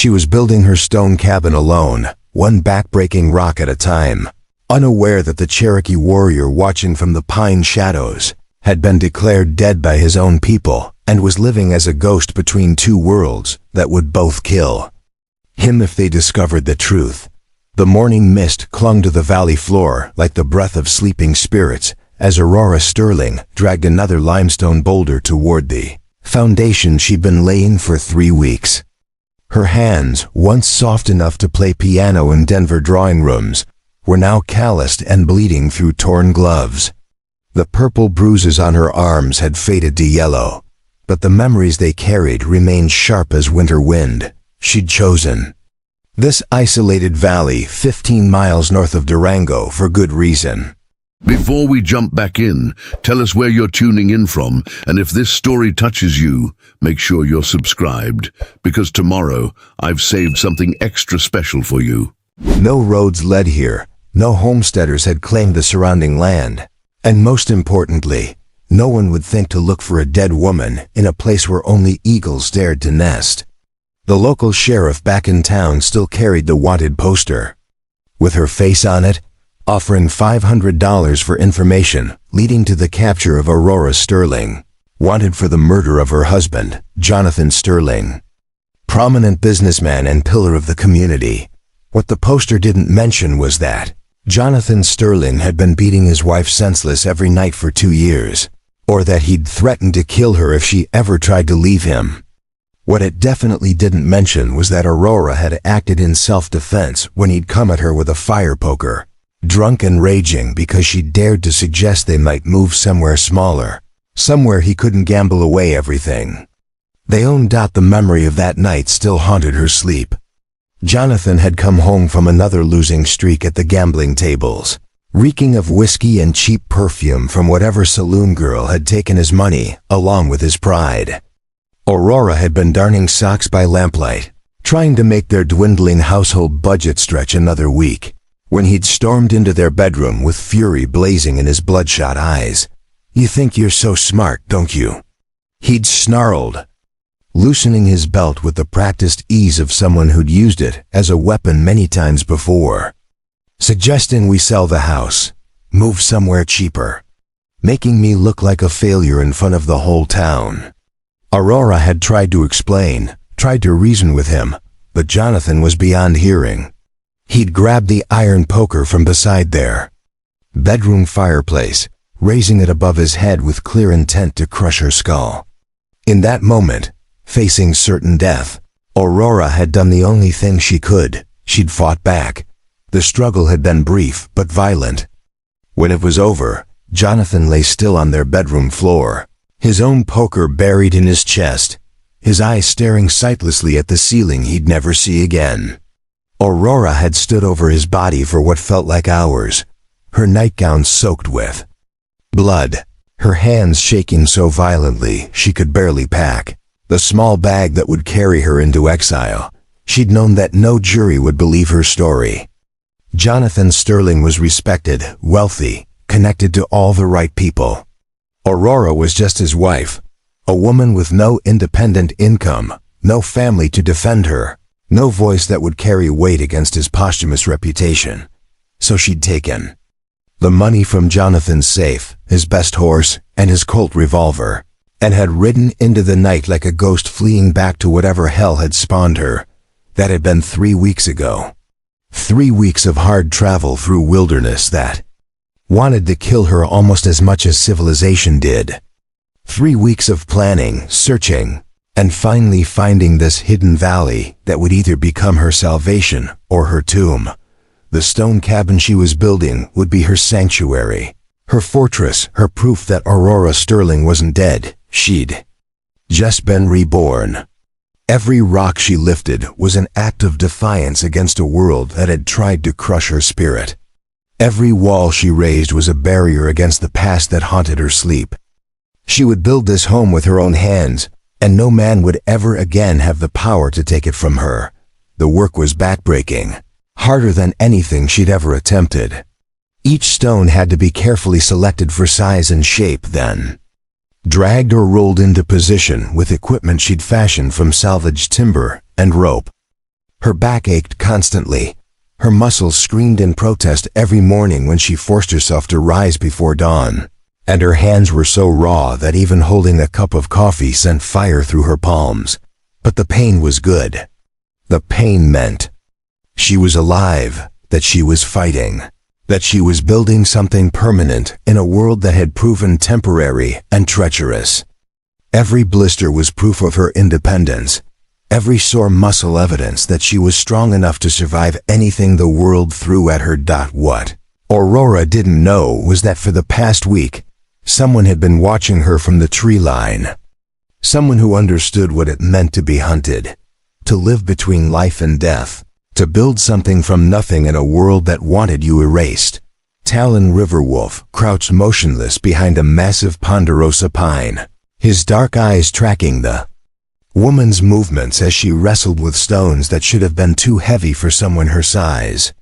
She was building her stone cabin alone, one back-breaking rock at a time, unaware that the Cherokee warrior watching from the pine shadows had been declared dead by his own people and was living as a ghost between two worlds that would both kill him if they discovered the truth. The morning mist clung to the valley floor like the breath of sleeping spirits as Aurora Sterling dragged another limestone boulder toward the foundation she'd been laying for 3 weeks. Her hands, once soft enough to play piano in Denver drawing rooms, were now calloused and bleeding through torn gloves. The purple bruises on her arms had faded to yellow, but the memories they carried remained sharp as winter wind. She'd chosen this isolated valley 15 miles north of Durango for good reason. Before we jump back in, tell us where you're tuning in from, and if this story touches you, make sure you're subscribed, because tomorrow I've saved something extra special for you. No roads led here, no homesteaders had claimed the surrounding land, and most importantly, no one would think to look for a dead woman in a place where only eagles dared to nest. The local sheriff back in town still carried the wanted poster, with her face on it, offering $500 for information leading to the capture of Aurora Sterling, wanted for the murder of her husband, Jonathan Sterling. Prominent businessman and pillar of the community. What the poster didn't mention was that Jonathan Sterling had been beating his wife senseless every night for 2 years, or that he'd threatened to kill her if she ever tried to leave him. What it definitely didn't mention was that Aurora had acted in self-defense when he'd come at her with a fire poker, drunk and raging because she dared to suggest they might move somewhere smaller, somewhere he couldn't gamble away everything. They owned out the memory of that night still haunted her sleep. Jonathan had come home from another losing streak at the gambling tables, reeking of whiskey and cheap perfume from whatever saloon girl had taken his money along with his pride. Aurora had been darning socks by lamplight, trying to make their dwindling household budget stretch another week, when he'd stormed into their bedroom with fury blazing in his bloodshot eyes. "You think you're so smart, don't you?" He'd snarled, loosening his belt with the practiced ease of someone who'd used it as a weapon many times before, suggesting we sell the house, move somewhere cheaper, making me look like a failure in front of the whole town. Aurora had tried to explain, tried to reason with him, but Jonathan was beyond hearing. He'd grabbed the iron poker from beside their bedroom fireplace, raising it above his head with clear intent to crush her skull. In that moment, facing certain death, Aurora had done the only thing she could. She'd fought back. The struggle had been brief but violent. When it was over, Jonathan lay still on their bedroom floor, his own poker buried in his chest, his eyes staring sightlessly at the ceiling he'd never see again. Aurora had stood over his body for what felt like hours, her nightgown soaked with blood, her hands shaking so violently she could barely pack the small bag that would carry her into exile. She'd known that no jury would believe her story. Jonathan Sterling was respected, wealthy, connected to all the right people. Aurora was just his wife, a woman with no independent income, no family to defend her, no voice that would carry weight against his posthumous reputation. So she'd taken the money from Jonathan's safe, his best horse, and his Colt revolver, and had ridden into the night like a ghost fleeing back to whatever hell had spawned her. That had been 3 weeks ago. 3 weeks of hard travel through wilderness that wanted to kill her almost as much as civilization did. 3 weeks of planning, searching, and finally finding this hidden valley that would either become her salvation or her tomb. The stone cabin she was building would be her sanctuary, her fortress, her proof that Aurora Sterling wasn't dead. She'd just been reborn. Every rock she lifted was an act of defiance against a world that had tried to crush her spirit. Every wall she raised was a barrier against the past that haunted her sleep. She would build this home with her own hands, and no man would ever again have the power to take it from her. The work was backbreaking, harder than anything she'd ever attempted. Each stone had to be carefully selected for size and shape, then dragged or rolled into position with equipment she'd fashioned from salvaged timber and rope. Her back ached constantly. Her muscles screamed in protest every morning when she forced herself to rise before dawn. And her hands were so raw that even holding a cup of coffee sent fire through her palms. But the pain was good. The pain meant she was alive, that she was fighting, that she was building something permanent in a world that had proven temporary and treacherous. Every blister was proof of her independence. Every sore muscle evidence that she was strong enough to survive anything the world threw at her. What Aurora didn't know was that for the past week, someone had been watching her from the tree line. Someone who understood what it meant to be hunted, to live between life and death, to build something from nothing in a world that wanted you erased. Talon Riverwolf crouched motionless behind a massive ponderosa pine, his dark eyes tracking the woman's movements as she wrestled with stones that should have been too heavy for someone her size.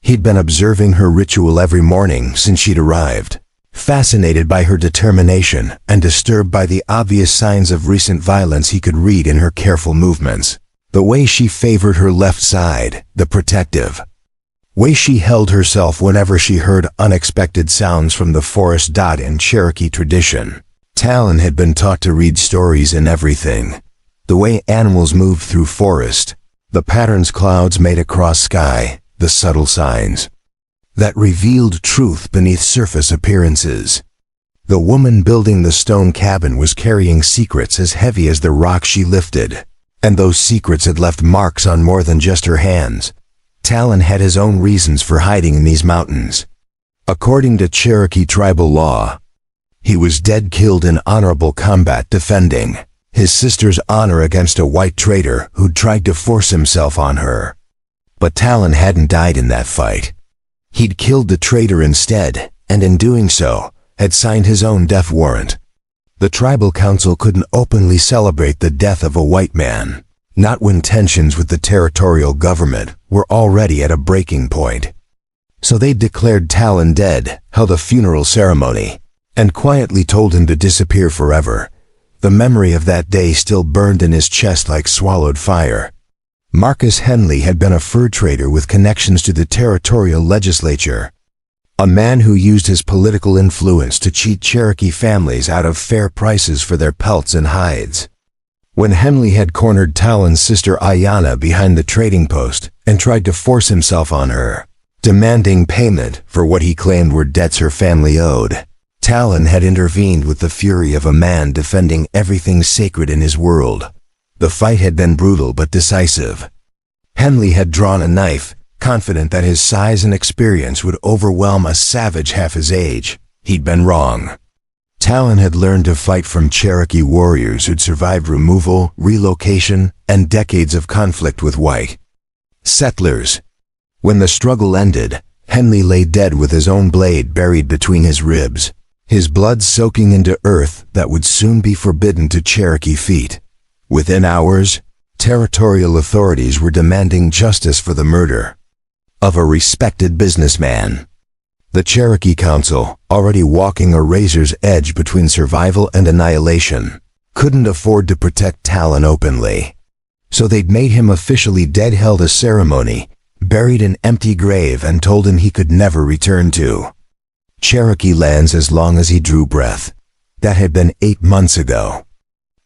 He'd been observing her ritual every morning since she'd arrived, fascinated by her determination and disturbed by the obvious signs of recent violence he could read in her careful movements. The way she favored her left side, the protective way she held herself whenever she heard unexpected sounds from the forest. In Cherokee tradition, Talon had been taught to read stories in everything. The way animals moved through forest, the patterns clouds made across sky, the subtle signs that revealed truth beneath surface appearances. The woman building the stone cabin was carrying secrets as heavy as the rock she lifted, and those secrets had left marks on more than just her hands. Talon had his own reasons for hiding in these mountains. According to Cherokee tribal law, he was dead killed in honorable combat defending his sister's honor against a white traitor who'd tried to force himself on her. But Talon hadn't died in that fight. He'd killed the traitor instead, and in doing so, had signed his own death warrant. The tribal council couldn't openly celebrate the death of a white man, not when tensions with the territorial government were already at a breaking point. So they declared Talon dead, held a funeral ceremony, and quietly told him to disappear forever. The memory of that day still burned in his chest like swallowed fire. Marcus Henley had been a fur trader with connections to the territorial legislature, a man who used his political influence to cheat Cherokee families out of fair prices for their pelts and hides. When Henley had cornered Talon's sister Ayana behind the trading post and tried to force himself on her, demanding payment for what he claimed were debts her family owed, Talon had intervened with the fury of a man defending everything sacred in his world. The fight had been brutal but decisive. Henley had drawn a knife, confident that his size and experience would overwhelm a savage half his age. He'd been wrong. Talon had learned to fight from Cherokee warriors who'd survived removal, relocation, and decades of conflict with white settlers. When the struggle ended, Henley lay dead with his own blade buried between his ribs, his blood soaking into earth that would soon be forbidden to Cherokee feet. Within hours, territorial authorities were demanding justice for the murder of a respected businessman. The Cherokee Council, already walking a razor's edge between survival and annihilation, couldn't afford to protect Talon openly. So they'd made him officially dead, held a ceremony, buried an empty grave, and told him he could never return to Cherokee lands as long as he drew breath. That had been 8 months ago.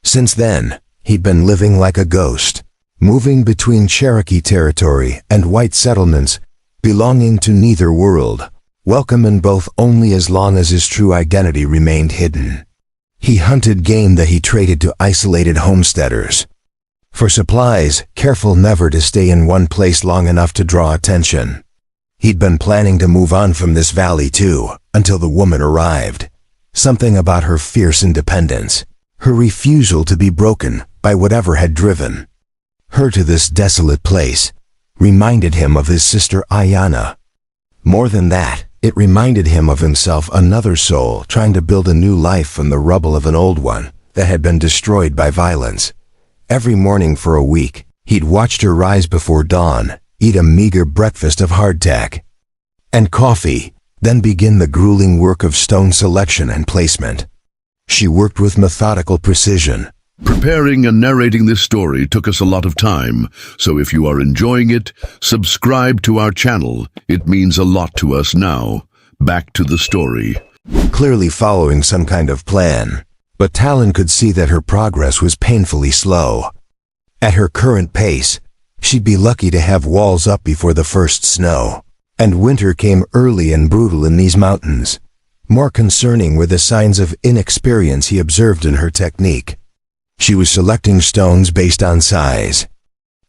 Since then, he'd been living like a ghost, moving between Cherokee territory and white settlements, belonging to neither world, welcome in both only as long as his true identity remained hidden. He hunted game that he traded to isolated homesteaders for supplies, careful never to stay in one place long enough to draw attention. He'd been planning to move on from this valley too, until the woman arrived. Something about her fierce independence, her refusal to be broken by whatever had driven her to this desolate place, reminded him of his sister Ayana. More than that, it reminded him of himself, another soul trying to build a new life from the rubble of an old one that had been destroyed by violence. Every morning for a week, he'd watched her rise before dawn, eat a meager breakfast of hardtack and coffee, then begin the grueling work of stone selection and placement. She worked with methodical precision, Preparing and narrating this story took us a lot of time, so if you are enjoying it, subscribe to our channel. It means a lot to us now. Back to the story. Clearly following some kind of plan, but Talon could see that her progress was painfully slow. At her current pace, she'd be lucky to have walls up before the first snow, and winter came early and brutal in these mountains. More concerning were the signs of inexperience he observed in her technique. She was selecting stones based on size,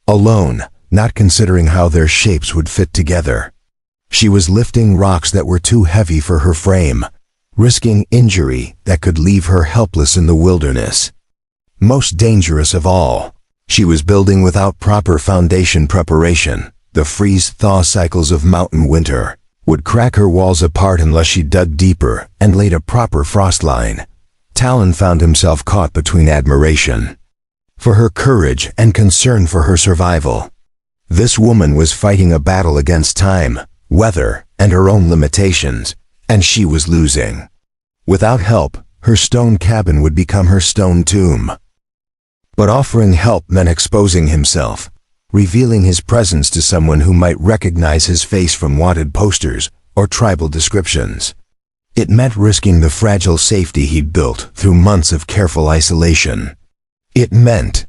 alone, not considering how their shapes would fit together. She was lifting rocks that were too heavy for her frame, risking injury that could leave her helpless in the wilderness. Most dangerous of all, she was building without proper foundation preparation. The freeze-thaw cycles of mountain winter would crack her walls apart unless she dug deeper and laid a proper frost line. Talon found himself caught between admiration for her courage and concern for her survival. This woman was fighting a battle against time, weather, and her own limitations, and she was losing. Without help, her stone cabin would become her stone tomb. But offering help meant exposing himself, revealing his presence to someone who might recognize his face from wanted posters or tribal descriptions. It meant risking the fragile safety he'd built through months of careful isolation. It meant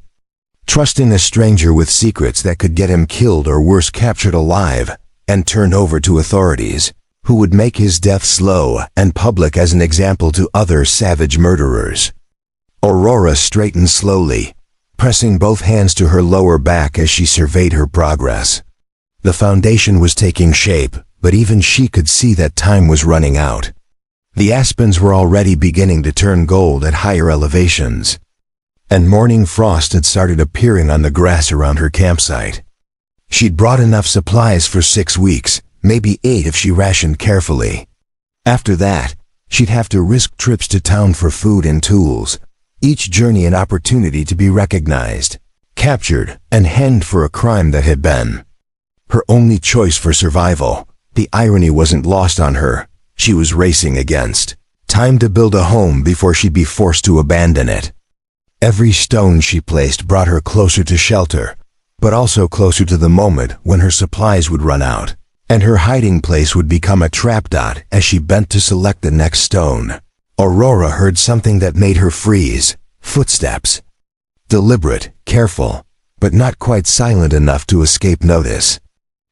trusting a stranger with secrets that could get him killed or worse, captured alive and turned over to authorities, who would make his death slow and public as an example to other savage murderers. Aurora straightened slowly, pressing both hands to her lower back as she surveyed her progress. The foundation was taking shape, but even she could see that time was running out. The aspens were already beginning to turn gold at higher elevations, and morning frost had started appearing on the grass around her campsite. She'd brought enough supplies for 6 weeks, maybe 8 if she rationed carefully. After that, she'd have to risk trips to town for food and tools, each journey an opportunity to be recognized, captured, and hanged for a crime that had been her only choice for survival. The irony wasn't lost on her. She was racing against time to build a home before she'd be forced to abandon it. Every stone she placed brought her closer to shelter, but also closer to the moment when her supplies would run out, and her hiding place would become a trap dot as she bent to select the next stone. Aurora heard something that made her freeze. Footsteps. Deliberate, careful, but not quite silent enough to escape notice.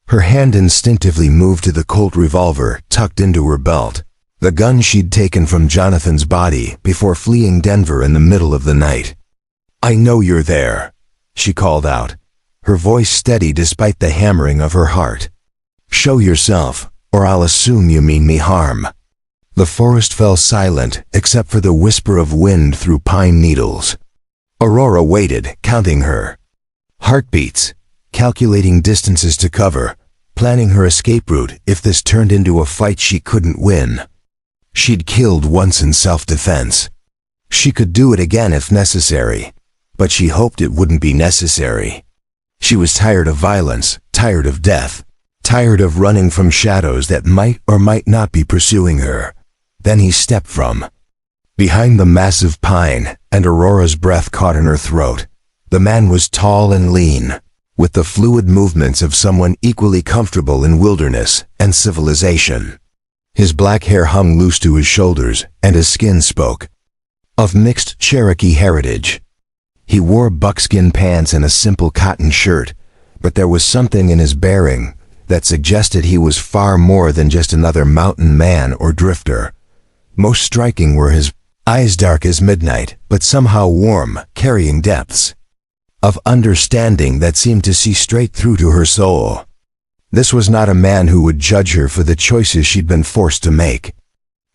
Her hand instinctively moved to the Colt revolver tucked into her belt, the gun she'd taken from Jonathan's body before fleeing Denver in the middle of the night. "I know you're there," she called out, her voice steady despite the hammering of her heart. "Show yourself, or I'll assume you mean me harm." The forest fell silent except for the whisper of wind through pine needles. Aurora waited, counting her heartbeats, calculating distances to cover, planning her escape route if this turned into a fight she couldn't win. She'd killed once in self-defense. She could do it again if necessary, but she hoped it wouldn't be necessary. She was tired of violence, tired of death, tired of running from shadows that might or might not be pursuing her. Then he stepped from behind the massive pine, and Aurora's breath caught in her throat. The man was tall and lean, with the fluid movements of someone equally comfortable in wilderness and civilization. His black hair hung loose to his shoulders, and his skin spoke of mixed Cherokee heritage. He wore buckskin pants and a simple cotton shirt, but there was something in his bearing that suggested he was far more than just another mountain man or drifter. Most striking were his eyes, dark as midnight, but somehow warm, carrying depths of understanding that seemed to see straight through to her soul. This was not a man who would judge her for the choices she'd been forced to make.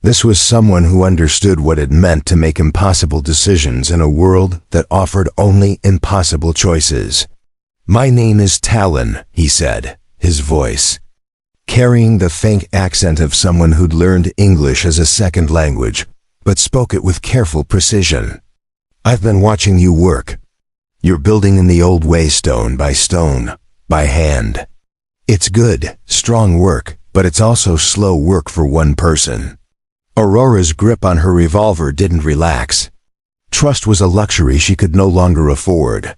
This was someone who understood what it meant to make impossible decisions in a world that offered only impossible choices. "My name is Talon," he said, his voice carrying the faint accent of someone who'd learned English as a second language, but spoke it with careful precision. "I've been watching you work. You're building in the old way, stone by stone, by hand. It's good, strong work, but it's also slow work for one person." Aurora's grip on her revolver didn't relax. Trust was a luxury she could no longer afford.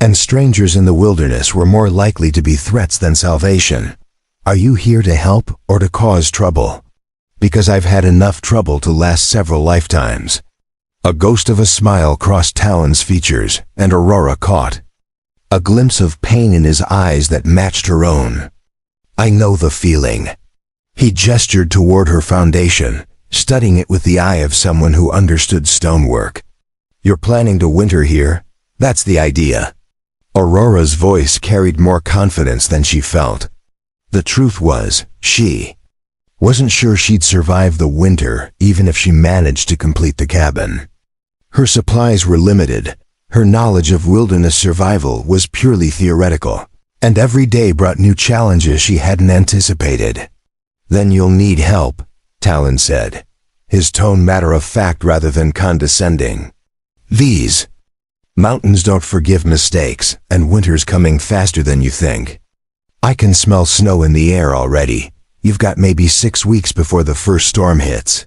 And strangers in the wilderness were more likely to be threats than salvation. Are you here to help or to cause trouble? Because I've had enough trouble to last several lifetimes. A ghost of a smile crossed Talon's features, and Aurora caught a glimpse of pain in his eyes that matched her own. I know the feeling. He gestured toward her foundation, studying it with the eye of someone who understood stonework. You're planning to winter here? That's the idea. Aurora's voice carried more confidence than she felt. The truth was, she wasn't sure she'd survive the winter even if she managed to complete the cabin. Her supplies were limited. Her knowledge of wilderness survival was purely theoretical, and every day brought new challenges she hadn't anticipated. Then you'll need help, Talon said, his tone matter-of-fact rather than condescending. These mountains don't forgive mistakes, and winter's coming faster than you think. I can smell snow in the air already. You've got maybe 6 weeks before the first storm hits.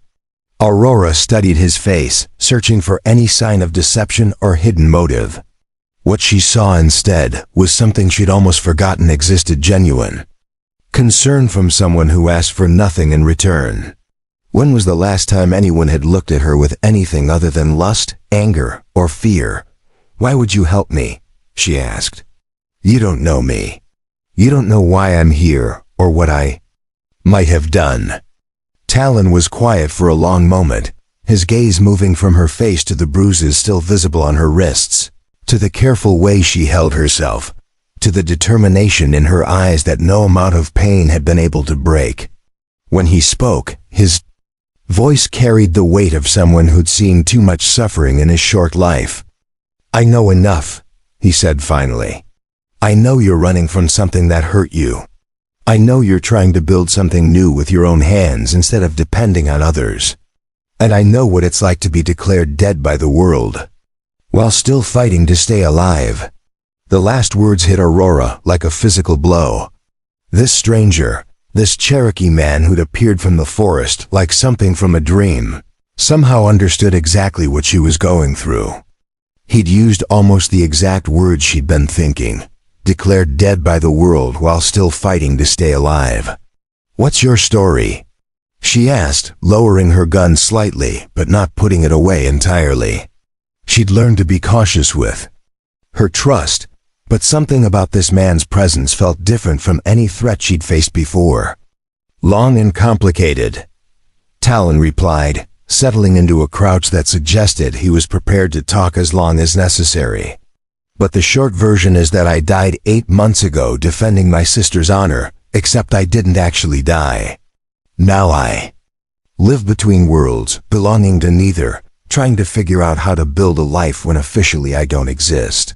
Aurora studied his face, searching for any sign of deception or hidden motive. What she saw instead was something she'd almost forgotten existed: genuine concern from someone who asked for nothing in return. When was the last time anyone had looked at her with anything other than lust, anger, or fear? Why would you help me? She asked. You don't know me. You don't know why I'm here, or what I might have done. Talon was quiet for a long moment, his gaze moving from her face to the bruises still visible on her wrists, to the careful way she held herself, to the determination in her eyes that no amount of pain had been able to break. When he spoke, his voice carried the weight of someone who'd seen too much suffering in his short life. I know enough, he said finally. I know you're running from something that hurt you. I know you're trying to build something new with your own hands instead of depending on others. And I know what it's like to be declared dead by the world, while still fighting to stay alive. The last words hit Aurora like a physical blow. This stranger, this Cherokee man who'd appeared from the forest like something from a dream, somehow understood exactly what she was going through. He'd used almost the exact words she'd been thinking. Declared dead by the world while still fighting to stay alive. What's your story? She asked, lowering her gun slightly, but not putting it away entirely. She'd learned to be cautious with her trust, but something about this man's presence felt different from any threat she'd faced before. Long and complicated, Talon replied, settling into a crouch that suggested he was prepared to talk as long as necessary. But the short version is that I died 8 months ago defending my sister's honor, except I didn't actually die. Now I live between worlds, belonging to neither, trying to figure out how to build a life when officially I don't exist.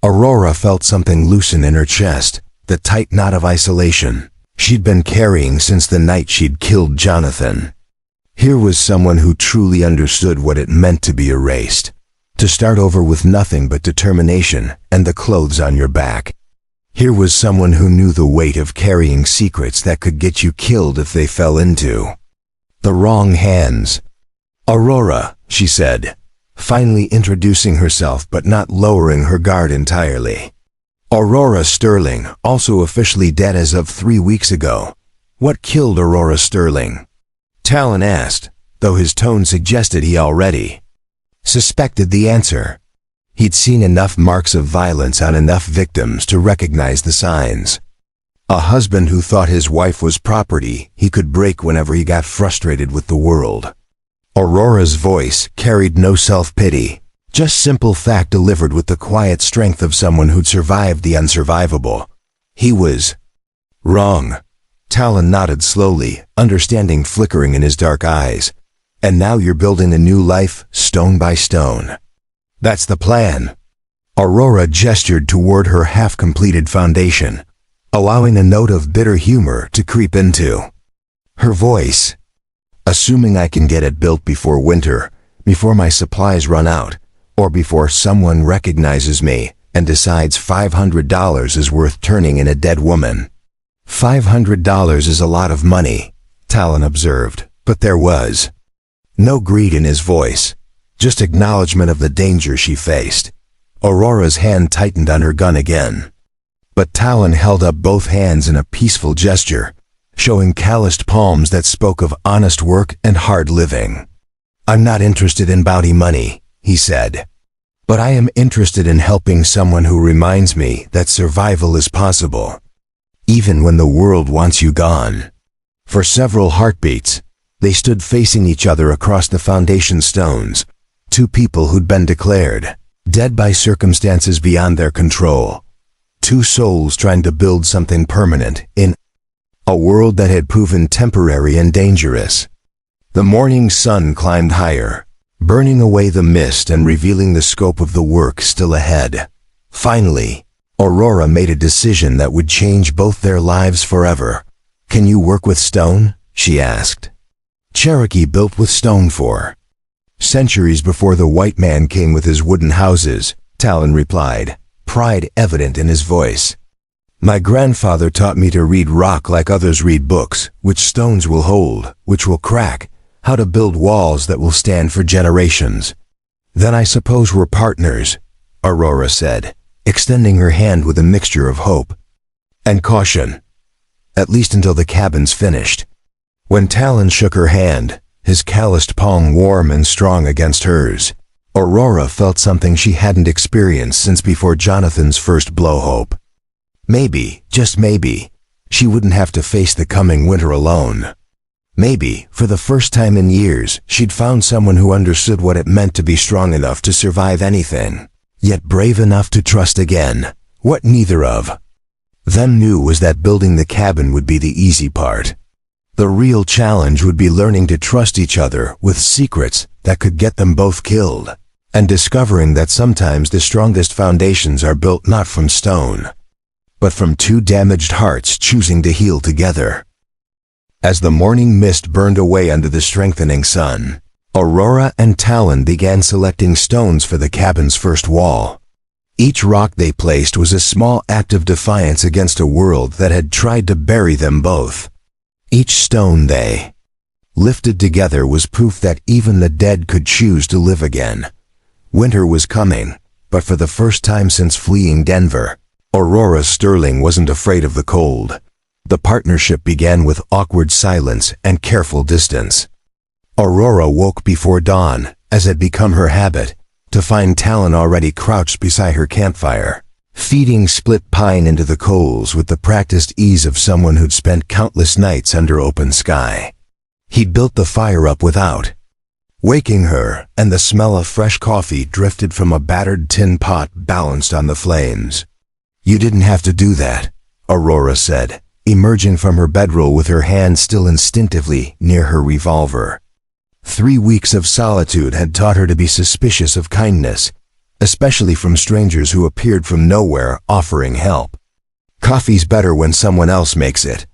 Aurora felt something loosen in her chest, the tight knot of isolation she'd been carrying since the night she'd killed Jonathan. Here was someone who truly understood what it meant to be erased. To start over with nothing but determination and the clothes on your back. Here was someone who knew the weight of carrying secrets that could get you killed if they fell into the wrong hands. Aurora, she said, finally introducing herself but not lowering her guard entirely. Aurora Sterling, also officially dead as of 3 weeks ago. What killed Aurora Sterling? Talon asked, though his tone suggested he already suspected the answer. He'd seen enough marks of violence on enough victims to recognize the signs. A husband who thought his wife was property he could break whenever he got frustrated with the world. Aurora's voice carried no self-pity, just simple fact delivered with the quiet strength of someone who'd survived the unsurvivable. He was wrong. Talon nodded slowly, understanding flickering in his dark eyes. And now you're building a new life, stone by stone. That's the plan. Aurora gestured toward her half-completed foundation, allowing a note of bitter humor to creep into her voice. Assuming I can get it built before winter, before my supplies run out, or before someone recognizes me and decides $500 is worth turning in a dead woman. $500 is a lot of money, Talon observed, but there was no greed in his voice. just acknowledgement of the danger she faced. Aurora's hand tightened on her gun again. But Talon held up both hands in a peaceful gesture, showing calloused palms that spoke of honest work and hard living. "I'm not interested in bounty money," he said. "But I am interested in helping someone who reminds me that survival is possible, even when the world wants you gone." For several heartbeats, they stood facing each other across the foundation stones, two people who'd been declared dead by circumstances beyond their control, two souls trying to build something permanent in a world that had proven temporary and dangerous. The morning sun climbed higher, burning away the mist and revealing the scope of the work still ahead. Finally, Aurora made a decision that would change both their lives forever. "Can you work with stone?" she asked. Cherokee built with stone for centuries before the white man came with his wooden houses, Talon replied, pride evident in his voice. "My grandfather taught me to read rock like others read books, which stones will hold, which will crack, how to build walls that will stand for generations." "Then I suppose we're partners," Aurora said, extending her hand with a mixture of hope and caution. "At least until the cabin's finished." When Talon shook her hand, his calloused palm warm and strong against hers, Aurora felt something she hadn't experienced since before Jonathan's first blowhole. Maybe, just maybe, she wouldn't have to face the coming winter alone. Maybe, for the first time in years, she'd found someone who understood what it meant to be strong enough to survive anything, yet brave enough to trust again, what neither of them knew was that building the cabin would be the easy part. The real challenge would be learning to trust each other with secrets that could get them both killed, and discovering that sometimes the strongest foundations are built not from stone, but from two damaged hearts choosing to heal together. As the morning mist burned away under the strengthening sun, Aurora and Talon began selecting stones for the cabin's first wall. Each rock they placed was a small act of defiance against a world that had tried to bury them both. Each stone they lifted together was proof that even the dead could choose to live again. Winter was coming, but for the first time since fleeing Denver, Aurora Sterling wasn't afraid of the cold. The partnership began with awkward silence and careful distance. Aurora woke before dawn, as had become her habit, to find Talon already crouched beside her campfire, feeding split pine into the coals with the practiced ease of someone who'd spent countless nights under open sky. He'd built the fire up without waking her, and the smell of fresh coffee drifted from a battered tin pot balanced on the flames. "You didn't have to do that," Aurora said, emerging from her bedroll with her hand still instinctively near her revolver. 3 weeks of solitude had taught her to be suspicious of kindness, especially from strangers who appeared from nowhere offering help. "Coffee's better when someone else makes it,"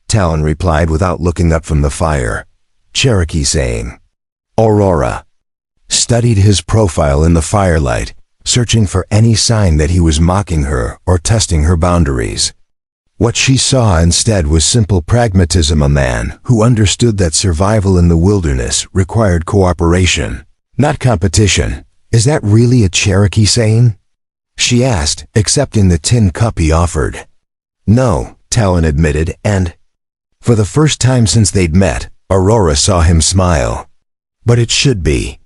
Talon replied without looking up from the fire, Cherokee saying. Aurora studied his profile in the firelight, searching for any sign that he was mocking her or testing her boundaries. What she saw instead was simple pragmatism, a man who understood that survival in the wilderness required cooperation, not competition. "Is that really a Cherokee saying?" she asked, accepting the tin cup he offered. "No," Talon admitted, and for the first time since they'd met, Aurora saw him smile. "But it should be."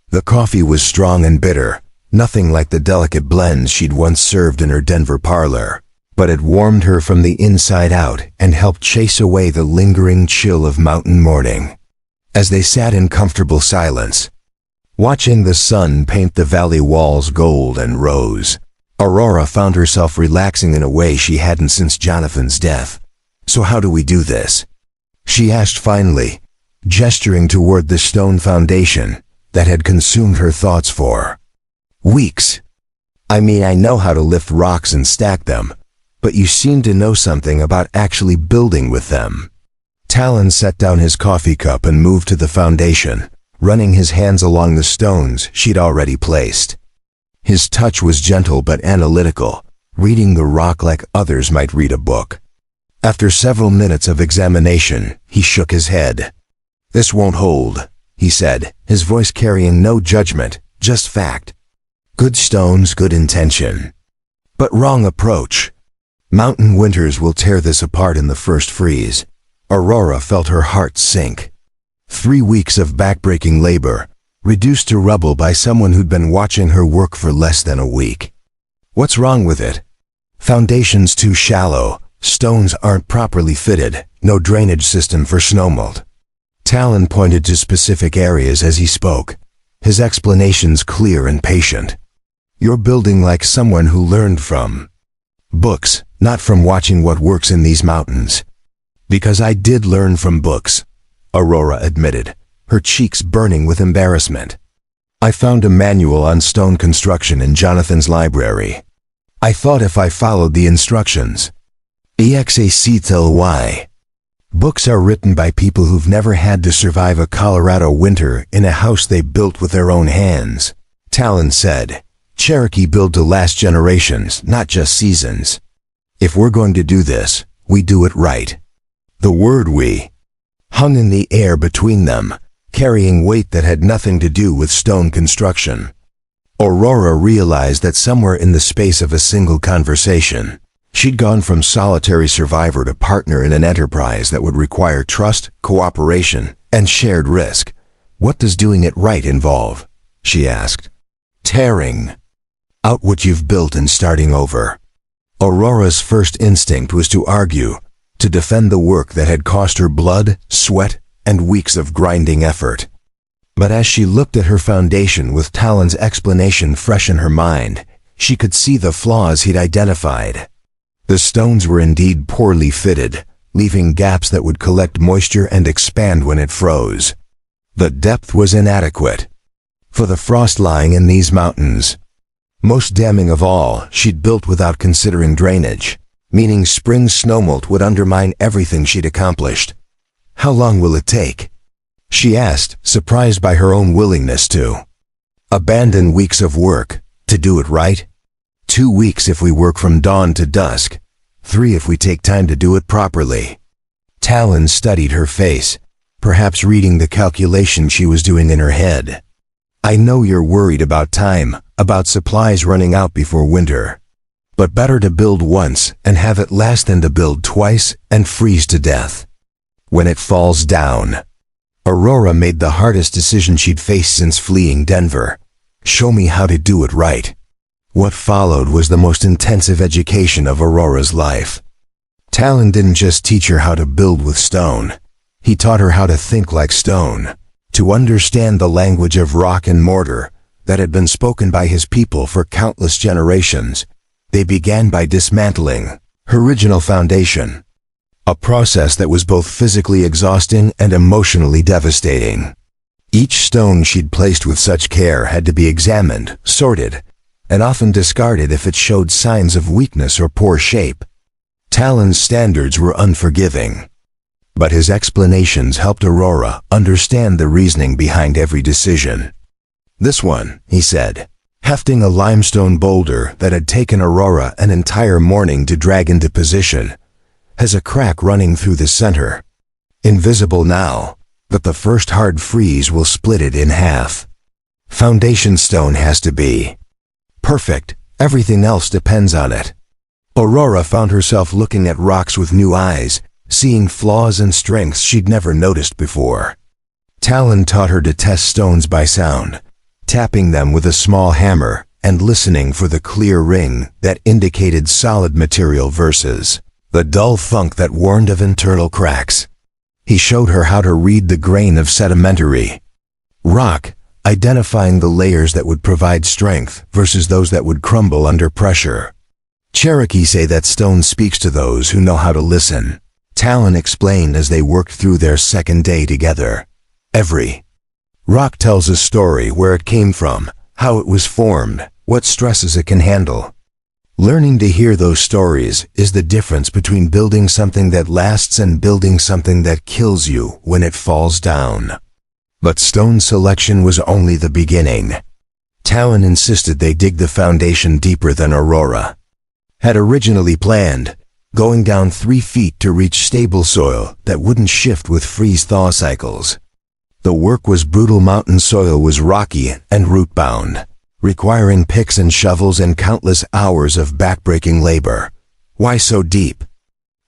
The coffee was strong and bitter, nothing like the delicate blends she'd once served in her Denver parlor, but it warmed her from the inside out and helped chase away the lingering chill of mountain morning. As they sat in comfortable silence, watching the sun paint the valley walls gold and rose, Aurora found herself relaxing in a way she hadn't since Jonathan's death. "So how do we do this?" she asked finally, gesturing toward the stone foundation that had consumed her thoughts for weeks. "I mean, I know how to lift rocks and stack them, but you seem to know something about actually building with them." Talon set down his coffee cup and moved to the foundation, running his hands along the stones she'd already placed. His touch was gentle but analytical, reading the rock like others might read a book. After several minutes of examination, he shook his head. "This won't hold," he said, his voice carrying no judgment, just fact. Good stones, good intention. But wrong approach. Mountain winters will tear this apart in the first freeze. Aurora felt her heart sink. 3 weeks of backbreaking labor, reduced to rubble by someone who'd been watching her work for less than a week. What's wrong with it? Foundation's too shallow, stones aren't properly fitted, no drainage system for snowmelt. Talon pointed to specific areas as he spoke, his explanations clear and patient. You're building like someone who learned from books, not from watching what works in these mountains. Because I did learn from books, Aurora admitted, her cheeks burning with embarrassment. I found a manual on stone construction in Jonathan's library. I thought if I followed the instructions. Exactly. Books are written by people who've never had to survive a Colorado winter in a house they built with their own hands. Talon said, Cherokee build to last generations, not just seasons. If we're going to do this, we do it right. The word we hung in the air between them, carrying weight that had nothing to do with stone construction. Aurora realized that somewhere in the space of a single conversation, she'd gone from solitary survivor to partner in an enterprise that would require trust, cooperation, and shared risk. What does doing it right involve? She asked. Tearing out what you've built and starting over. Aurora's first instinct was to argue, to defend the work that had cost her blood, sweat, and weeks of grinding effort. But as she looked at her foundation with Talon's explanation fresh in her mind, she could see the flaws he'd identified. The stones were indeed poorly fitted, leaving gaps that would collect moisture and expand when it froze. The depth was inadequate. For the frost lying in these mountains, most damning of all, she'd built without considering drainage, meaning spring snowmelt would undermine everything she'd accomplished. How long will it take? She asked, surprised by her own willingness to abandon weeks of work, to do it right. 2 weeks if we work from dawn to dusk, 3 if we take time to do it properly. Talon studied her face, perhaps reading the calculation she was doing in her head. I know you're worried about time, about supplies running out before winter. But better to build once and have it last than to build twice and freeze to death. When it falls down. Aurora made the hardest decision she'd faced since fleeing Denver. Show me how to do it right. What followed was the most intensive education of Aurora's life. Talon didn't just teach her how to build with stone. He taught her how to think like stone, to understand the language of rock and mortar that had been spoken by his people for countless generations. They began by dismantling her original foundation, a process that was both physically exhausting and emotionally devastating. Each stone she'd placed with such care had to be examined, sorted, and often discarded if it showed signs of weakness or poor shape. Talon's standards were unforgiving, but his explanations helped Aurora understand the reasoning behind every decision. This one, he said, hefting a limestone boulder that had taken Aurora an entire morning to drag into position, has a crack running through the center. Invisible now, but the first hard freeze will split it in half. Foundation stone has to be perfect, everything else depends on it. Aurora found herself looking at rocks with new eyes, seeing flaws and strengths she'd never noticed before. Talon taught her to test stones by sound, tapping them with a small hammer and listening for the clear ring that indicated solid material versus the dull thunk that warned of internal cracks. He showed her how to read the grain of sedimentary rock, identifying the layers that would provide strength versus those that would crumble under pressure. Cherokee say that stone speaks to those who know how to listen. Talon explained as they worked through their second day together. Every rock tells a story, where it came from, how it was formed, what stresses it can handle. Learning to hear those stories is the difference between building something that lasts and building something that kills you when it falls down. But stone selection was only the beginning. Talon insisted they dig the foundation deeper than Aurora had originally planned, going down 3 feet to reach stable soil that wouldn't shift with freeze-thaw cycles. The work was brutal. Mountain soil was rocky and root-bound, requiring picks and shovels and countless hours of backbreaking labor. Why so deep?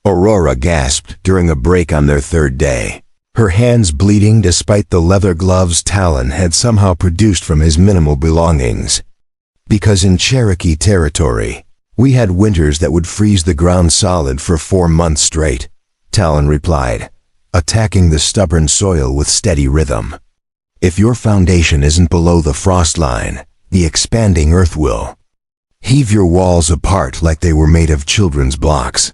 Aurora gasped during a break on their third day, her hands bleeding despite the leather gloves Talon had somehow produced from his minimal belongings. Because in Cherokee territory, we had winters that would freeze the ground solid for 4 months straight, Talon replied, attacking the stubborn soil with steady rhythm. If your foundation isn't below the frost line, the expanding earth will. Heave your walls apart like they were made of children's blocks.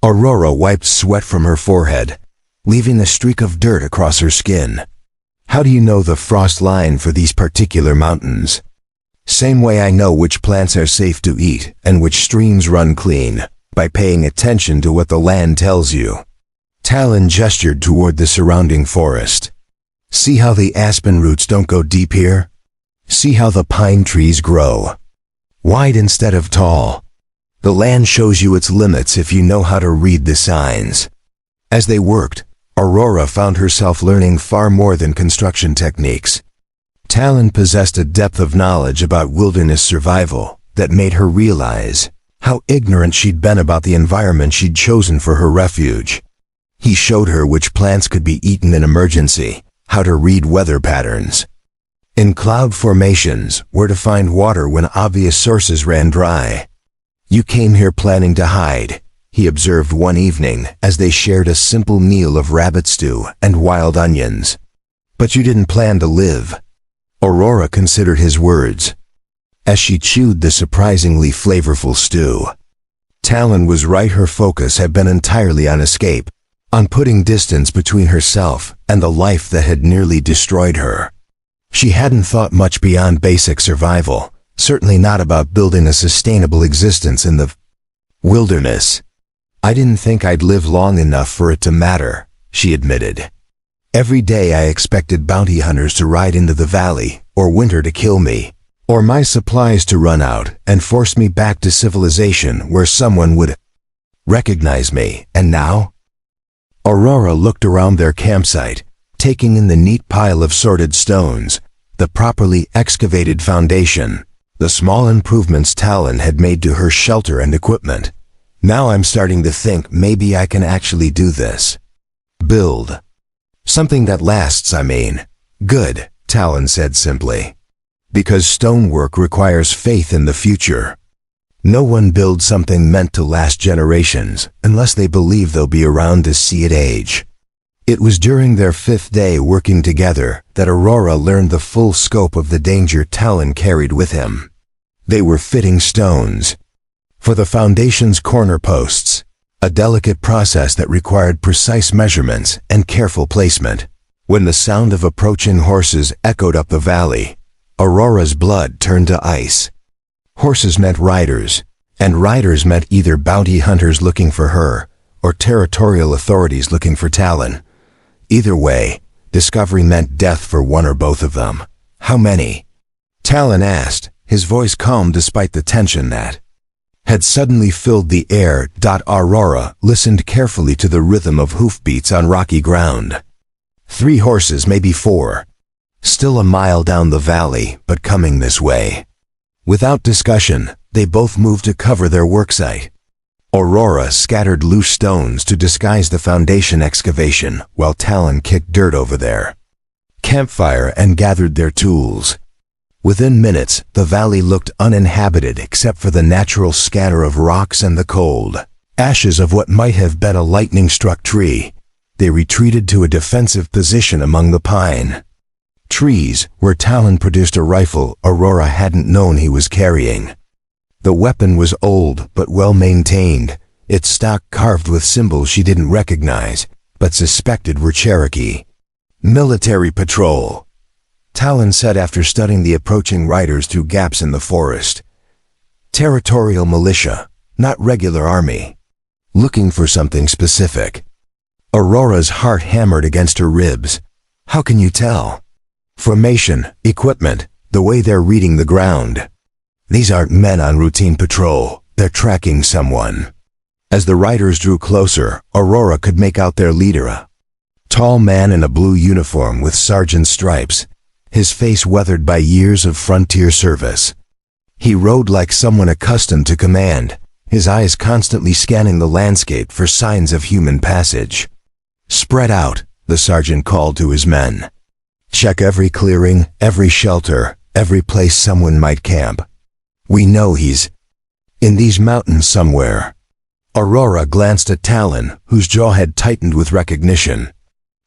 Aurora wiped sweat from her forehead, leaving a streak of dirt across her skin. How do you know the frost line for these particular mountains? Same way I know which plants are safe to eat and which streams run clean, by paying attention to what the land tells you. Talon gestured toward the surrounding forest. See how the aspen roots don't go deep here? See how the pine trees grow wide instead of tall. The land shows you its limits if you know how to read the signs. As they worked, Aurora found herself learning far more than construction techniques. Talon possessed a depth of knowledge about wilderness survival that made her realize how ignorant she'd been about the environment she'd chosen for her refuge. He showed her which plants could be eaten in emergency, how to read weather patterns. In cloud formations, where to find water when obvious sources ran dry. You came here planning to hide, he observed one evening as they shared a simple meal of rabbit stew and wild onions. But you didn't plan to live. Aurora considered his words as she chewed the surprisingly flavorful stew. Talon was right. Her focus had been entirely on escape, on putting distance between herself and the life that had nearly destroyed her. She hadn't thought much beyond basic survival, certainly not about building a sustainable existence in the wilderness. I didn't think I'd live long enough for it to matter, she admitted. Every day I expected bounty hunters to ride into the valley, or winter to kill me, or my supplies to run out and force me back to civilization where someone would recognize me. And now? Aurora looked around their campsite, taking in the neat pile of sorted stones, the properly excavated foundation, the small improvements Talon had made to her shelter and equipment. Now I'm starting to think maybe I can actually do this. Build. Something that lasts, I mean. Good, Talon said simply. Because stonework requires faith in the future. No one builds something meant to last generations unless they believe they'll be around to see it age. It was during their 5th day working together that Aurora learned the full scope of the danger Talon carried with him. They were fitting stones for the foundation's corner posts, a delicate process that required precise measurements and careful placement. When the sound of approaching horses echoed up the valley, Aurora's blood turned to ice. Horses meant riders, and riders meant either bounty hunters looking for her or territorial authorities looking for Talon. Either way, discovery meant death for one or both of them. How many? Talon asked, his voice calm despite the tension that had suddenly filled the air. Aurora listened carefully to the rhythm of hoofbeats on rocky ground. 3 horses, maybe 4. Still a mile down the valley, but coming this way. Without discussion, they both moved to cover their worksite. Aurora scattered loose stones to disguise the foundation excavation, while Talon kicked dirt over their campfire and gathered their tools. Within minutes, the valley looked uninhabited except for the natural scatter of rocks and the cold ashes of what might have been a lightning-struck tree. They retreated to a defensive position among the pine trees, where Talon produced a rifle Aurora hadn't known he was carrying. The weapon was old but well-maintained, its stock carved with symbols she didn't recognize, but suspected were Cherokee. Military patrol, Talon said after studying the approaching riders through gaps in the forest. Territorial militia, not regular army. Looking for something specific. Aurora's heart hammered against her ribs. How can you tell? Formation, equipment, the way they're reading the ground. These aren't men on routine patrol, they're tracking someone. As the riders drew closer, Aurora could make out their leader, a Tall man in a blue uniform with sergeant stripes, his face weathered by years of frontier service. He rode like someone accustomed to command, his eyes constantly scanning the landscape for signs of human passage. "Spread out," the sergeant called to his men. "Check every clearing, every shelter, every place someone might camp. We know he's in these mountains somewhere." Aurora glanced at Talon, whose jaw had tightened with recognition.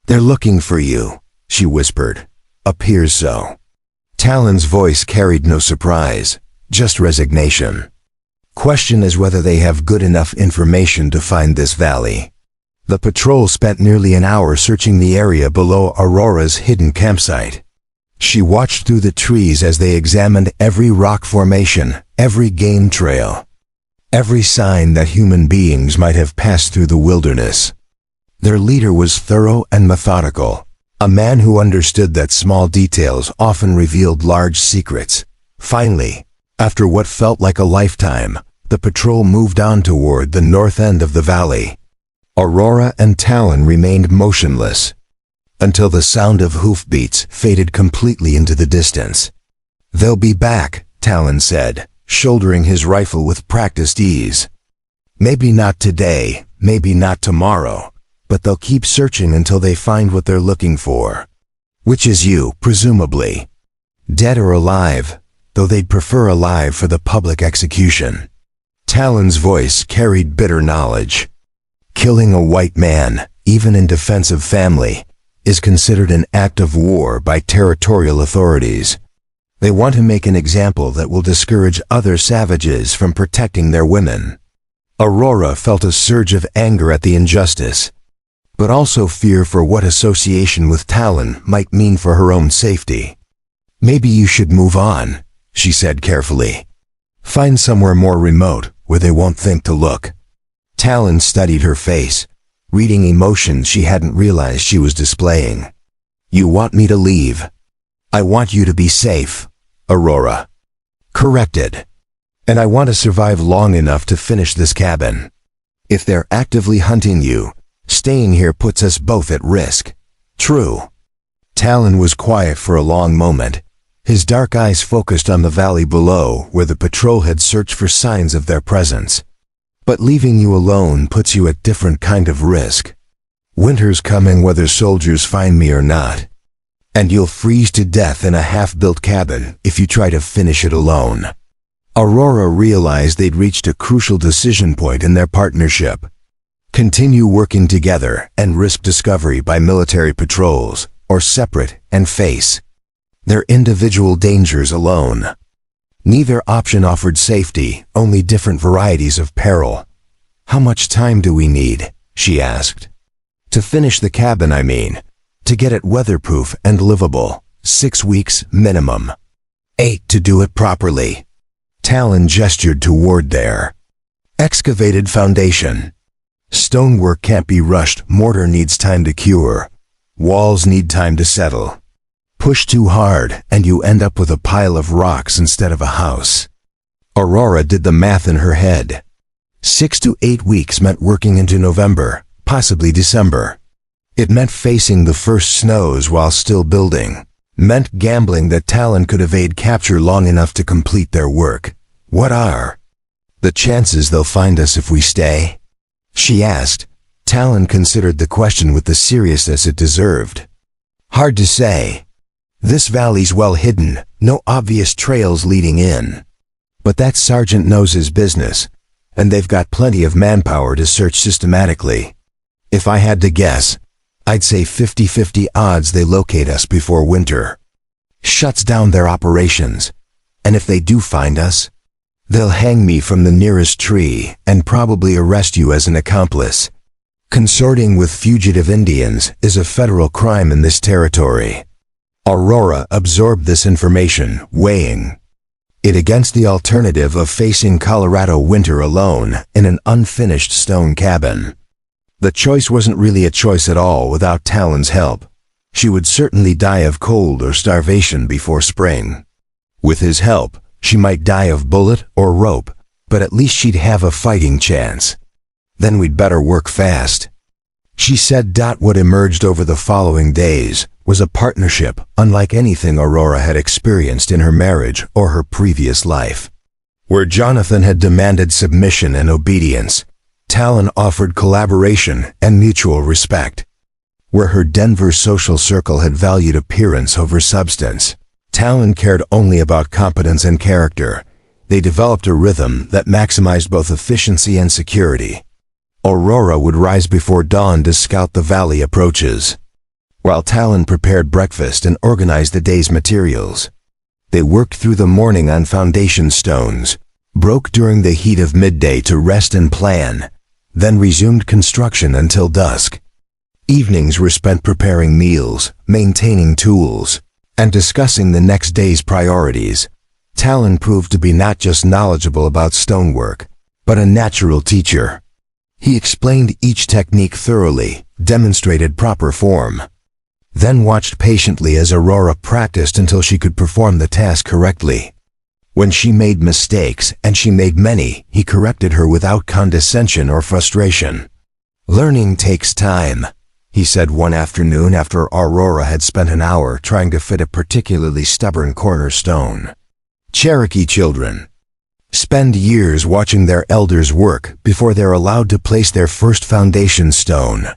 "They're looking for you," she whispered. "Appears so." Talon's voice carried no surprise, just resignation. "Question is whether they have good enough information to find this valley." The patrol spent nearly an hour searching the area below Aurora's hidden campsite. She watched through the trees as they examined every rock formation, every game trail, every sign that human beings might have passed through the wilderness. Their leader was thorough and methodical, a man who understood that small details often revealed large secrets. Finally, after what felt like a lifetime, the patrol moved on toward the north end of the valley. Aurora and Talon remained motionless until the sound of hoofbeats faded completely into the distance. "They'll be back," Talon said, shouldering his rifle with practiced ease. "Maybe not today, maybe not tomorrow, but they'll keep searching until they find what they're looking for. Which is you, presumably. Dead or alive, though they'd prefer alive for the public execution." Talon's voice carried bitter knowledge. Killing a white man, even in defense of family, is considered an act of war by territorial authorities. They want to make an example that will discourage other savages from protecting their women. Aurora felt a surge of anger at the injustice, but also fear for what association with Talon might mean for her own safety. "Maybe you should move on," she said carefully. "Find somewhere more remote, where they won't think to look." Talon studied her face, reading emotions she hadn't realized she was displaying. "You want me to leave?" "I want you to be safe," Aurora corrected. "And I want to survive long enough to finish this cabin. If they're actively hunting you, staying here puts us both at risk." "True." Talon was quiet for a long moment, his dark eyes focused on the valley below where the patrol had searched for signs of their presence. "But leaving you alone puts you at different kind of risk. Winter's coming whether soldiers find me or not. And you'll freeze to death in a half-built cabin if you try to finish it alone." Aurora realized they'd reached a crucial decision point in their partnership. Continue working together and risk discovery by military patrols, or separate and face their individual dangers alone. Neither option offered safety, only different varieties of peril. "How much time do we need?" she asked. "To finish the cabin, I mean. To get it weatherproof and livable. 6 weeks minimum. 8 to do it properly." Talon gestured toward their excavated foundation. "Stonework can't be rushed, mortar needs time to cure. Walls need time to settle. Push too hard, and you end up with a pile of rocks instead of a house." Aurora did the math in her head. 6 to 8 weeks meant working into November, possibly December. It meant facing the first snows while still building. Meant gambling that Talon could evade capture long enough to complete their work. "What are the chances they'll find us if we stay?" she asked. Talon considered the question with the seriousness it deserved. "Hard to say. This valley's well hidden, no obvious trails leading in. But that sergeant knows his business, and they've got plenty of manpower to search systematically. If I had to guess, I'd say 50-50 odds they locate us before winter shuts down their operations. And if they do find us, they'll hang me from the nearest tree and probably arrest you as an accomplice. Consorting with fugitive Indians is a federal crime in this territory." Aurora absorbed this information, weighing it against the alternative of facing Colorado winter alone in an unfinished stone cabin. The choice wasn't really a choice at all without Talon's help. She would certainly die of cold or starvation before spring. With his help, she might die of bullet or rope, but at least she'd have a fighting chance. "Then we'd better work fast." She said what emerged over the following days was a partnership unlike anything Aurora had experienced in her marriage or her previous life. Where Jonathan had demanded submission and obedience, Talon offered collaboration and mutual respect. Where her Denver social circle had valued appearance over substance, Talon cared only about competence and character. They developed a rhythm that maximized both efficiency and security. Aurora would rise before dawn to scout the valley approaches, while Talon prepared breakfast and organized the day's materials. They worked through the morning on foundation stones, broke during the heat of midday to rest and plan, then resumed construction until dusk. Evenings were spent preparing meals, maintaining tools, and discussing the next day's priorities. Talon proved to be not just knowledgeable about stonework, but a natural teacher. He explained each technique thoroughly, demonstrated proper form, then watched patiently as Aurora practiced until she could perform the task correctly. When she made mistakes, and she made many, he corrected her without condescension or frustration. "Learning takes time," he said one afternoon after Aurora had spent an hour trying to fit a particularly stubborn cornerstone. Cherokee children spend years watching their elders work before they're allowed to place their first foundation stone.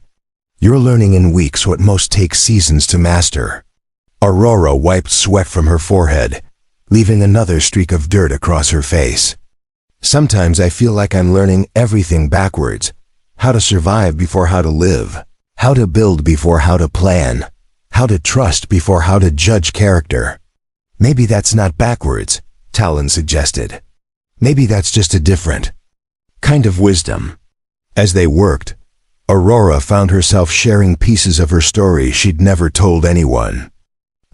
You're learning in weeks what most take seasons to master. Aurora wiped sweat from her forehead, leaving another streak of dirt across her face. "Sometimes I feel like I'm learning everything backwards. How to survive before how to live. How to build before how to plan. How to trust before how to judge character." "Maybe that's not backwards," Talon suggested. "Maybe that's just a different kind of wisdom." As they worked, Aurora found herself sharing pieces of her story she'd never told anyone.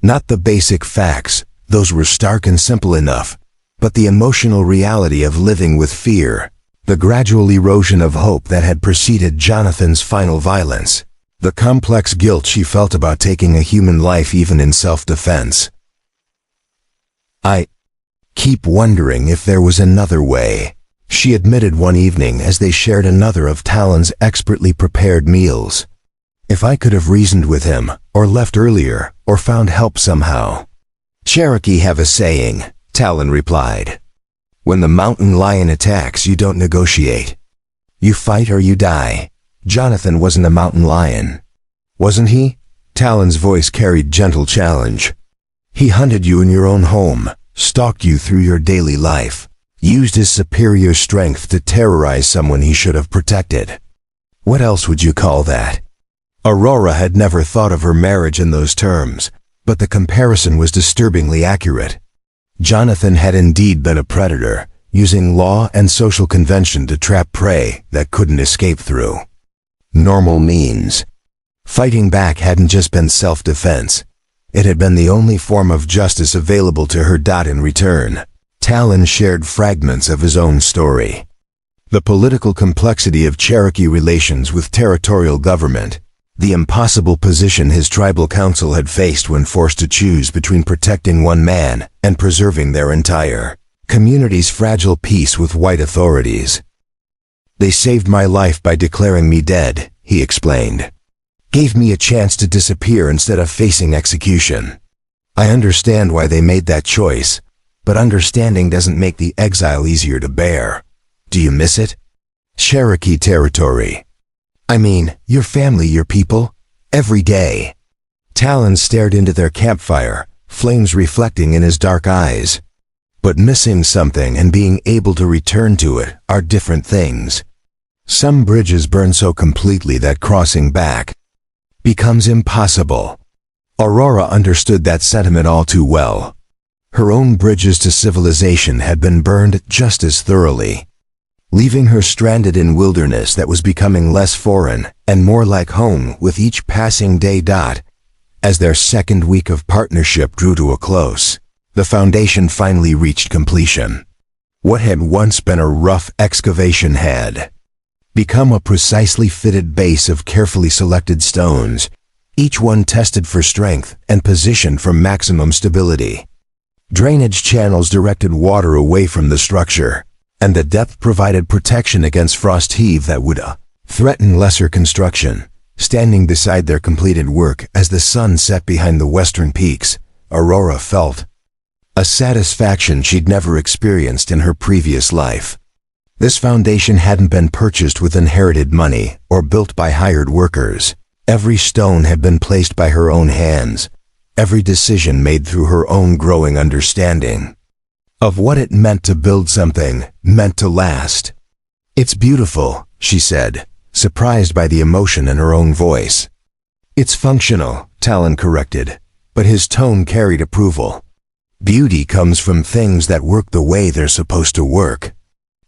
Not the basic facts, those were stark and simple enough, but the emotional reality of living with fear, the gradual erosion of hope that had preceded Jonathan's final violence, the complex guilt she felt about taking a human life even in self-defense. "I keep wondering if there was another way," she admitted one evening as they shared another of Talon's expertly prepared meals. "If I could have reasoned with him, or left earlier, or found help somehow." "Cherokee have a saying," Talon replied. "When the mountain lion attacks, you don't negotiate. You fight or you die." Jonathan wasn't a mountain lion, wasn't he? Talon's voice carried gentle challenge. "He hunted you in your own home, stalked you through your daily life, used his superior strength to terrorize someone he should have protected. What else would you call that?" Aurora had never thought of her marriage in those terms, but the comparison was disturbingly accurate. Jonathan had indeed been a predator, using law and social convention to trap prey that couldn't escape through normal means. Fighting back hadn't just been self-defense. It had been the only form of justice available to her. In return, Talon shared fragments of his own story. The political complexity of Cherokee relations with territorial government, the impossible position his tribal council had faced when forced to choose between protecting one man and preserving their entire community's fragile peace with white authorities. "They saved my life by declaring me dead," he explained. "Gave me a chance to disappear instead of facing execution. I understand why they made that choice, but understanding doesn't make the exile easier to bear. Do you miss it? Cherokee territory. I mean, your family, your people, every day." Talon stared into their campfire, flames reflecting in his dark eyes. But missing something and being able to return to it are different things. Some bridges burn so completely that crossing back becomes impossible. Aurora understood that sentiment all too well. Her own bridges to civilization had been burned just as thoroughly, leaving her stranded in wilderness that was becoming less foreign and more like home with each passing day. As their second week of partnership drew to a close, the foundation finally reached completion. What had once been a rough excavation had become a precisely fitted base of carefully selected stones, each one tested for strength and positioned for maximum stability. Drainage channels directed water away from the structure, and the depth provided protection against frost heave that would threaten lesser construction. Standing beside their completed work as the sun set behind the western peaks, Aurora felt a satisfaction she'd never experienced in her previous life. This foundation hadn't been purchased with inherited money or built by hired workers. Every stone had been placed by her own hands, every decision made through her own growing understanding of what it meant to build something meant to last. "It's beautiful," she said, surprised by the emotion in her own voice. "It's functional," Talon corrected, but his tone carried approval. "Beauty comes from things that work the way they're supposed to work."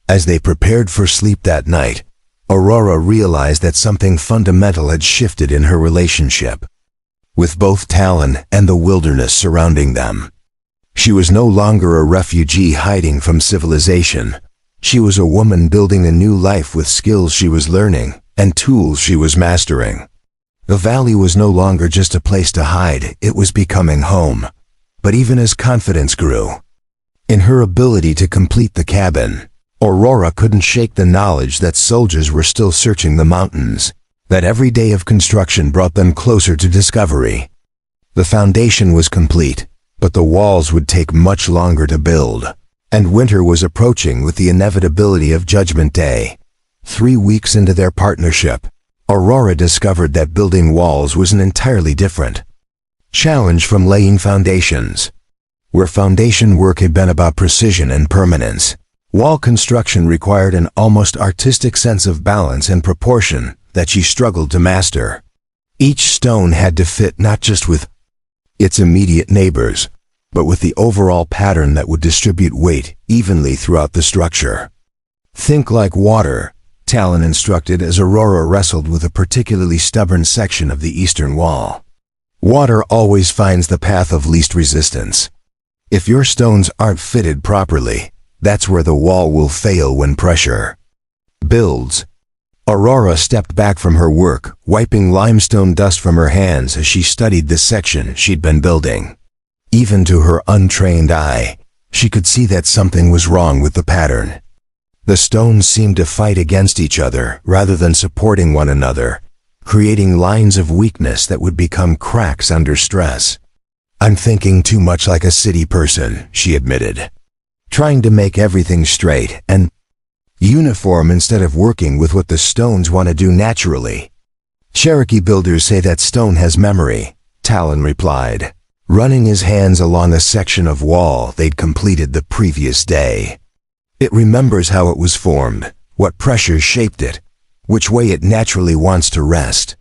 As they prepared for sleep that night, Aurora realized that something fundamental had shifted in her relationship with both Talon and the wilderness surrounding them. She was no longer a refugee hiding from civilization. She was a woman building a new life with skills she was learning and tools she was mastering. The valley was no longer just a place to hide, it was becoming home. But even as confidence grew in her ability to complete the cabin, Aurora couldn't shake the knowledge that soldiers were still searching the mountains, that every day of construction brought them closer to discovery. The foundation was complete, but the walls would take much longer to build, and winter was approaching with the inevitability of Judgment Day. 3 weeks into their partnership, Aurora discovered that building walls was an entirely different challenge from laying foundations. Where foundation work had been about precision and permanence, wall construction required an almost artistic sense of balance and proportion that she struggled to master. Each stone had to fit not just with its immediate neighbors, but with the overall pattern that would distribute weight evenly throughout the structure. "Think like water," Talon instructed as Aurora wrestled with a particularly stubborn section of the eastern wall. "Water always finds the path of least resistance. If your stones aren't fitted properly, that's where the wall will fail when pressure builds." Aurora stepped back from her work, wiping limestone dust from her hands as she studied the section she'd been building. Even to her untrained eye, she could see that something was wrong with the pattern. The stones seemed to fight against each other rather than supporting one another, creating lines of weakness that would become cracks under stress. "I'm thinking too much like a city person," she admitted, trying to make everything straight and uniform instead of working with what the stones want to do naturally. "Cherokee builders say that stone has memory," Talon replied, running his hands along a section of wall they'd completed the previous day. "It remembers how it was formed, what pressures shaped it, which way it naturally wants to rest.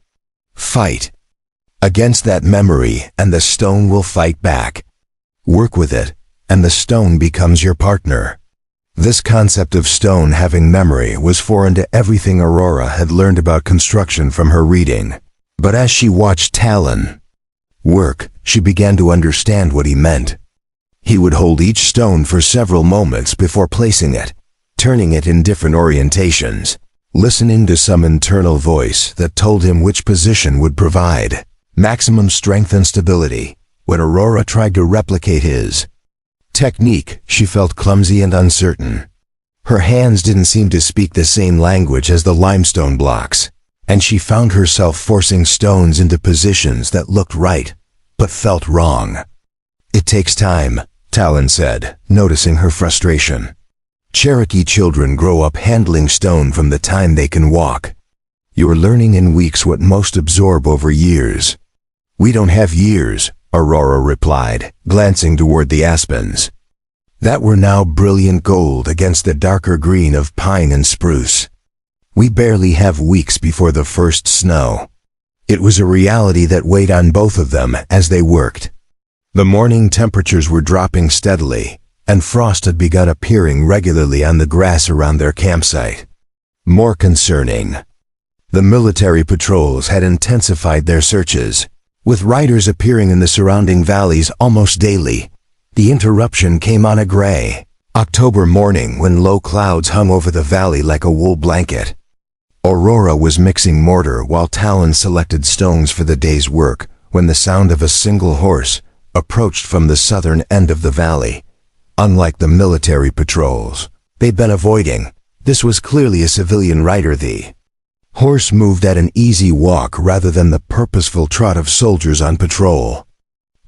Fight against that memory and the stone will fight back. Work with it, and the stone becomes your partner." This concept of stone having memory was foreign to everything Aurora had learned about construction from her reading. But as she watched Talon work, she began to understand what he meant. He would hold each stone for several moments before placing it, turning it in different orientations, listening to some internal voice that told him which position would provide maximum strength and stability. When Aurora tried to replicate his technique, she felt clumsy and uncertain. Her hands didn't seem to speak the same language as the limestone blocks, and she found herself forcing stones into positions that looked right, but felt wrong. "It takes time," Talon said, noticing her frustration. "Cherokee children grow up handling stone from the time they can walk. You're learning in weeks what most absorb over years." "We don't have years," Aurora replied, glancing toward the aspens that were now brilliant gold against the darker green of pine and spruce. "We barely have weeks before the first snow." It was a reality that weighed on both of them as they worked. The morning temperatures were dropping steadily, and frost had begun appearing regularly on the grass around their campsite. More concerning, the military patrols had intensified their searches, with riders appearing in the surrounding valleys almost daily. The interruption came on a gray October morning when low clouds hung over the valley like a wool blanket. Aurora was mixing mortar while Talon selected stones for the day's work when the sound of a single horse approached from the southern end of the valley. Unlike the military patrols they'd been avoiding, this was clearly a civilian rider. The Horse moved at an easy walk rather than the purposeful trot of soldiers on patrol.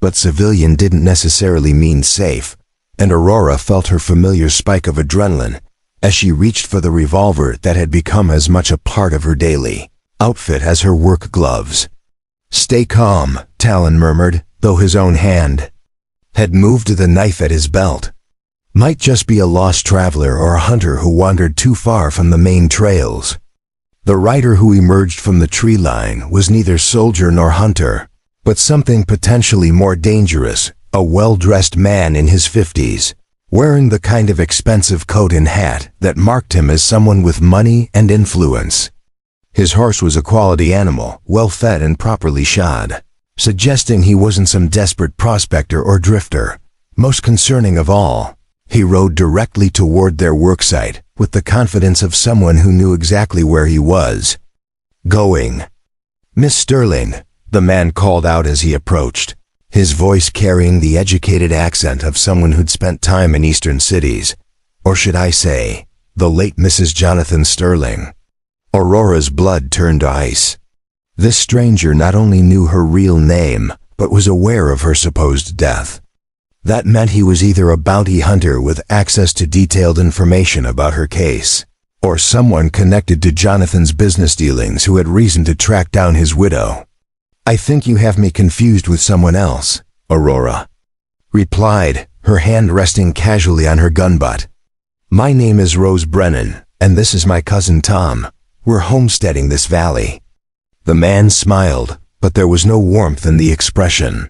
But civilian didn't necessarily mean safe, and Aurora felt her familiar spike of adrenaline as she reached for the revolver that had become as much a part of her daily outfit as her work gloves. "Stay calm," Talon murmured, though his own hand had moved to the knife at his belt. Might just be a lost traveler or a hunter who wandered too far from the main trails. The rider who emerged from the tree line was neither soldier nor hunter, but something potentially more dangerous, a well-dressed man in his 50s, wearing the kind of expensive coat and hat that marked him as someone with money and influence. His horse was a quality animal, well-fed and properly shod, suggesting he wasn't some desperate prospector or drifter. Most concerning of all, he rode directly toward their worksite with the confidence of someone who knew exactly where he was going. "Miss Sterling," the man called out as he approached, his voice carrying the educated accent of someone who'd spent time in eastern cities. Or should I say, the late Mrs. Jonathan Sterling. Aurora's blood turned to ice. This stranger not only knew her real name, but was aware of her supposed death. That meant he was either a bounty hunter with access to detailed information about her case, or someone connected to Jonathan's business dealings who had reason to track down his widow. "I think you have me confused with someone else," Aurora replied, her hand resting casually on her gun butt. "My name is Rose Brennan, and this is my cousin Tom. We're homesteading this valley." The man smiled, but there was no warmth in the expression.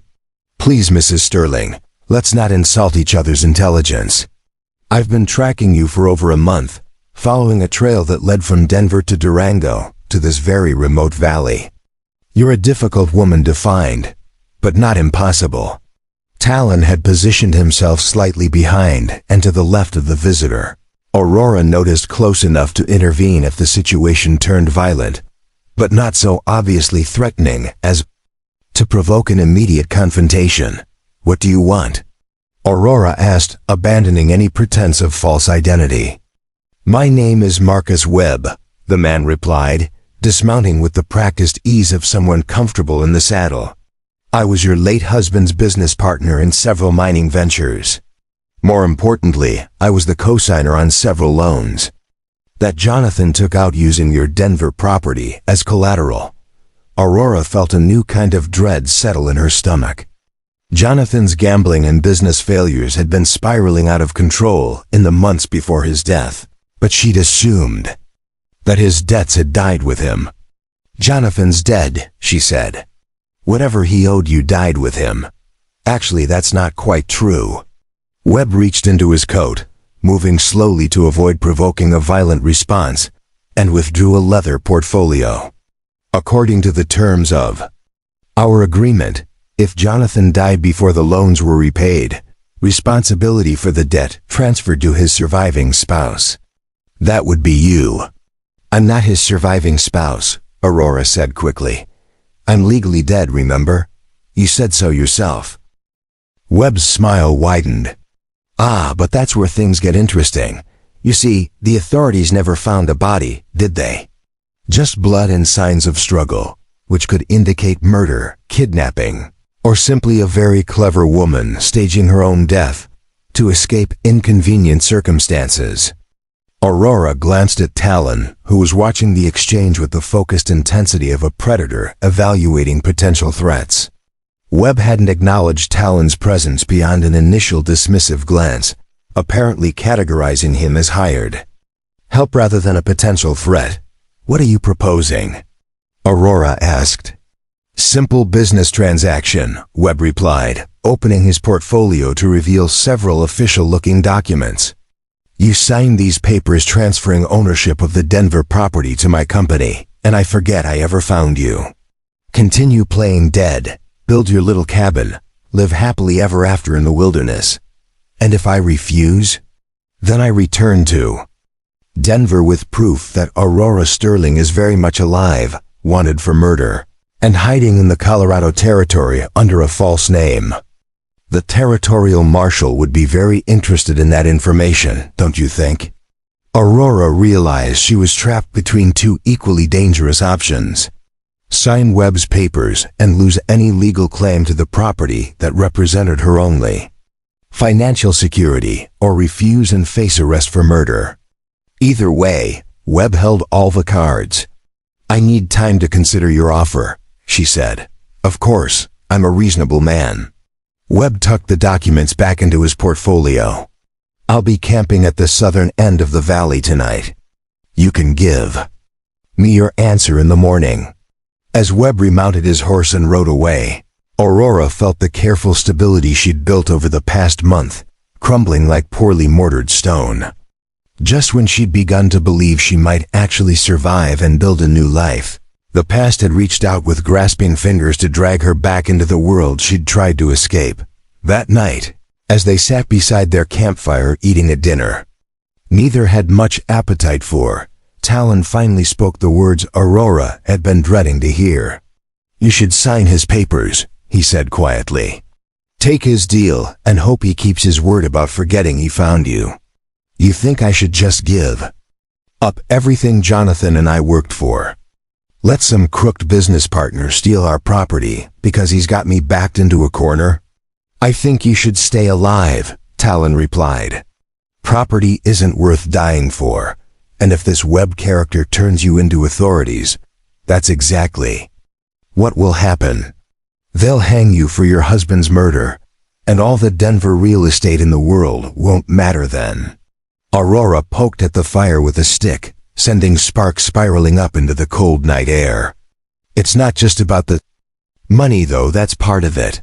"Please, Mrs. Sterling, let's not insult each other's intelligence. I've been tracking you for over a month, following a trail that led from Denver to Durango, to this very remote valley. You're a difficult woman to find, but not impossible." Talon had positioned himself slightly behind and to the left of the visitor. Aurora noticed close enough to intervene if the situation turned violent, but not so obviously threatening as to provoke an immediate confrontation. "What do you want?" Aurora asked, abandoning any pretense of false identity. "My name is Marcus Webb," the man replied, dismounting with the practiced ease of someone comfortable in the saddle. "I was your late husband's business partner in several mining ventures. More importantly, I was the co-signer on several loans that Jonathan took out using your Denver property as collateral." Aurora felt a new kind of dread settle in her stomach. Jonathan's gambling and business failures had been spiraling out of control in the months before his death, but she'd assumed that his debts had died with him. "Jonathan's dead," she said. "Whatever he owed you died with him." Actually, that's not quite true. Webb reached into his coat, moving slowly to avoid provoking a violent response, and withdrew a leather portfolio. "According to the terms of our agreement, if Jonathan died before the loans were repaid, responsibility for the debt transferred to his surviving spouse. That would be you." "I'm not his surviving spouse," Aurora said quickly. "I'm legally dead, remember? You said so yourself." Webb's smile widened. "Ah, but that's where things get interesting. You see, the authorities never found a body, did they? Just blood and signs of struggle, which could indicate murder, kidnapping, or simply a very clever woman staging her own death to escape inconvenient circumstances." Aurora glanced at Talon, who was watching the exchange with the focused intensity of a predator evaluating potential threats. Webb hadn't acknowledged Talon's presence beyond an initial dismissive glance, apparently categorizing him as hired help rather than a potential threat. "What are you proposing?" Aurora asked. "Simple business transaction," Webb replied, opening his portfolio to reveal several official-looking documents. "You signed these papers transferring ownership of the Denver property to my company, and I forget I ever found you. Continue playing dead, build your little cabin, live happily ever after in the wilderness. And if I refuse, then I return to Denver with proof that Aurora Sterling is very much alive, wanted for murder, and hiding in the Colorado Territory under a false name. The territorial marshal would be very interested in that information, don't you think?" Aurora realized she was trapped between two equally dangerous options. Sign Webb's papers and lose any legal claim to the property that represented her only. Financial security, or refuse and face arrest for murder. Either way, Webb held all the cards. "I need time to consider your offer," she said. "Of course, I'm a reasonable man." Webb tucked the documents back into his portfolio. "I'll be camping at the southern end of the valley tonight. You can give me your answer in the morning." As Webb remounted his horse and rode away, Aurora felt the careful stability she'd built over the past month crumbling like poorly mortared stone. Just when she'd begun to believe she might actually survive and build a new life, the past had reached out with grasping fingers to drag her back into the world she'd tried to escape. That night, as they sat beside their campfire eating a dinner neither had much appetite for, Talon finally spoke the words Aurora had been dreading to hear. "You should sign his papers," he said quietly. "Take his deal and hope he keeps his word about forgetting he found you. You think I should just give up everything Jonathan and I worked for? Let some crooked business partner steal our property because he's got me backed into a corner?" "I think you should stay alive," Talon replied. "Property isn't worth dying for, and if this Webb character turns you into authorities, that's exactly what will happen. They'll hang you for your husband's murder, and all the Denver real estate in the world won't matter then." Aurora poked at the fire with a stick, sending sparks spiraling up into the cold night air. "It's not just about the money, though. That's part of it.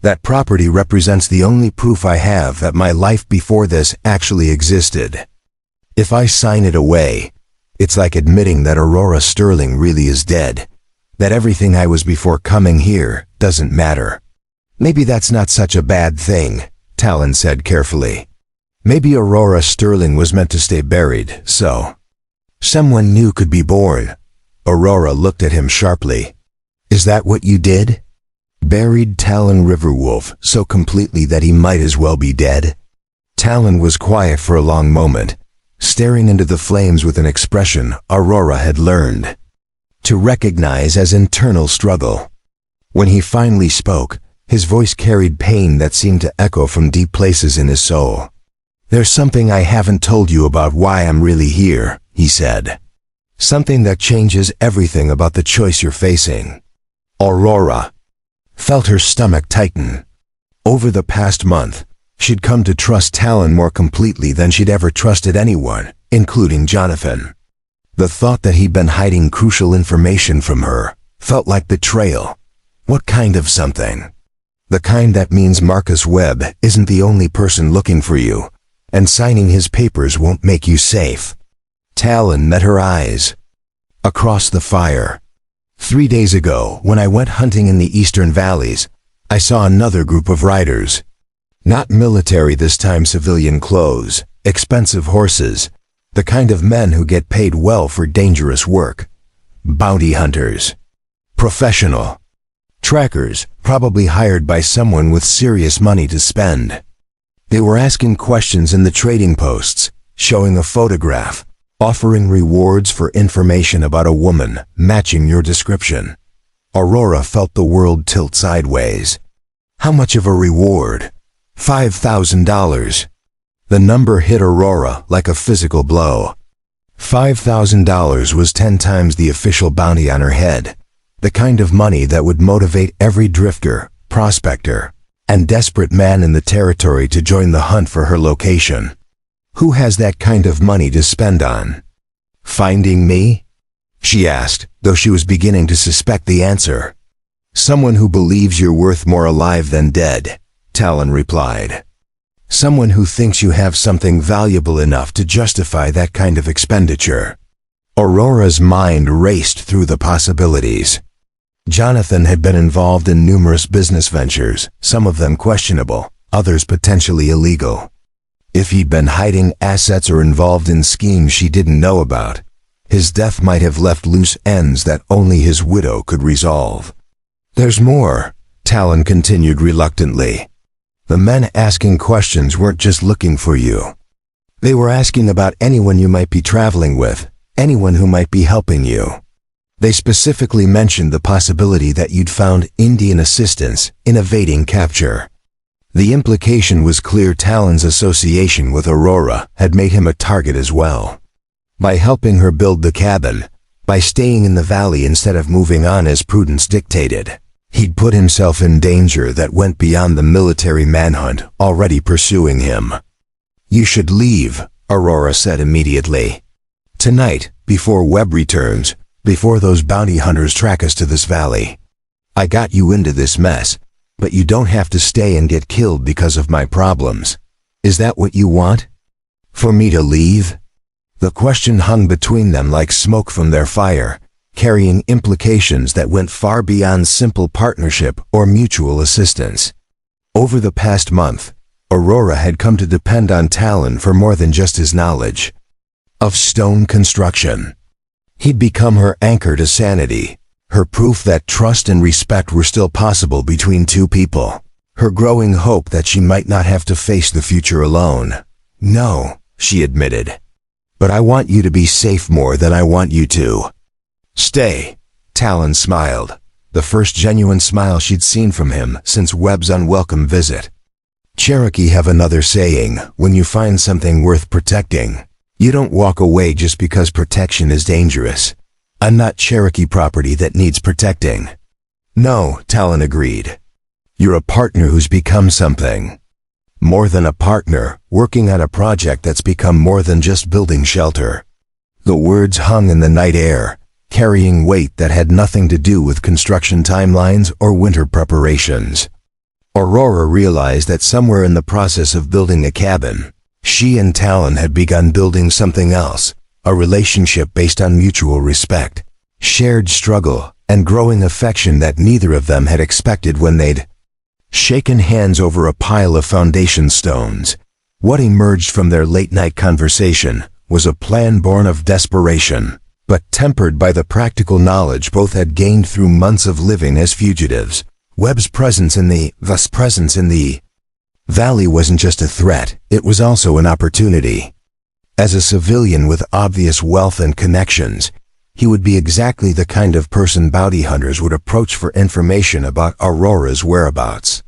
That property represents the only proof I have that my life before this actually existed. If I sign it away, it's like admitting that Aurora Sterling really is dead, that everything I was before coming here doesn't matter." "Maybe that's not such a bad thing," Talon said carefully. "Maybe Aurora Sterling was meant to stay buried, so someone new could be born." Aurora looked at him sharply. "Is that what you did? Buried Talon Riverwolf so completely that he might as well be dead?" Talon was quiet for a long moment, staring into the flames with an expression Aurora had learned to recognize as internal struggle. When he finally spoke, his voice carried pain that seemed to echo from deep places in his soul. "There's something I haven't told you about why I'm really here," he said. "Something that changes everything about the choice you're facing." Aurora felt her stomach tighten. Over the past month, she'd come to trust Talon more completely than she'd ever trusted anyone, including Jonathan. The thought that he'd been hiding crucial information from her felt like betrayal. What kind of something? The kind that means Marcus Webb isn't the only person looking for you, and signing his papers won't make you safe. Talon met her eyes. Across the fire. 3 days ago, when I went hunting in the eastern valleys, I saw another group of riders. Not military this time, civilian clothes, expensive horses, the kind of men who get paid well for dangerous work. Bounty hunters. Professional. Trackers, probably hired by someone with serious money to spend. They were asking questions in the trading posts, showing a photograph, offering rewards for information about a woman matching your description. Aurora felt the world tilt sideways. How much of a reward? $5,000. The number hit Aurora like a physical blow. $5,000 was 10 times the official bounty on her head, the kind of money that would motivate every drifter, prospector, and desperate man in the territory to join the hunt for her location. Who has that kind of money to spend on? "Finding me?" she asked, though she was beginning to suspect the answer. "Someone who believes you're worth more alive than dead," Talon replied. "Someone who thinks you have something valuable enough to justify that kind of expenditure." Aurora's mind raced through the possibilities. Jonathan had been involved in numerous business ventures, some of them questionable, others potentially illegal. If he'd been hiding assets or involved in schemes she didn't know about, his death might have left loose ends that only his widow could resolve. "There's more," Talon continued reluctantly. "The men asking questions weren't just looking for you. They were asking about anyone you might be traveling with, anyone who might be helping you. They specifically mentioned the possibility that you'd found Indian assistance in evading capture. The implication was clear. Talon's association with Aurora had made him a target as well. By helping her build the cabin, by staying in the valley instead of moving on as prudence dictated, he'd put himself in danger that went beyond the military manhunt already pursuing him. "You should leave," Aurora said immediately. "Tonight, before Webb returns, before those bounty hunters track us to this valley. I got you into this mess, but you don't have to stay and get killed because of my problems. Is that what you want? For me to leave?" The question hung between them like smoke from their fire, carrying implications that went far beyond simple partnership or mutual assistance. Over the past month, Aurora had come to depend on Talon for more than just his knowledge of stone construction. He'd become her anchor to sanity, her proof that trust and respect were still possible between two people, her growing hope that she might not have to face the future alone. "No," she admitted. "But I want you to be safe more than I want you to." "Stay," Talon smiled, the first genuine smile she'd seen from him since Webb's unwelcome visit. Cherokee have another saying: when you find something worth protecting, you don't walk away just because protection is dangerous. I'm not Cherokee property that needs protecting. "No," Talon agreed. "You're a partner who's become something. More than a partner, working on a project that's become more than just building shelter." The words hung in the night air, carrying weight that had nothing to do with construction timelines or winter preparations. Aurora realized that somewhere in the process of building a cabin, she and Talon had begun building something else, a relationship based on mutual respect, shared struggle, and growing affection that neither of them had expected when they'd shaken hands over a pile of foundation stones. What emerged from their late-night conversation was a plan born of desperation, but tempered by the practical knowledge both had gained through months of living as fugitives. Webb's presence in the valley wasn't just a threat, it was also an opportunity. As a civilian with obvious wealth and connections, he would be exactly the kind of person bounty hunters would approach for information about Aurora's whereabouts.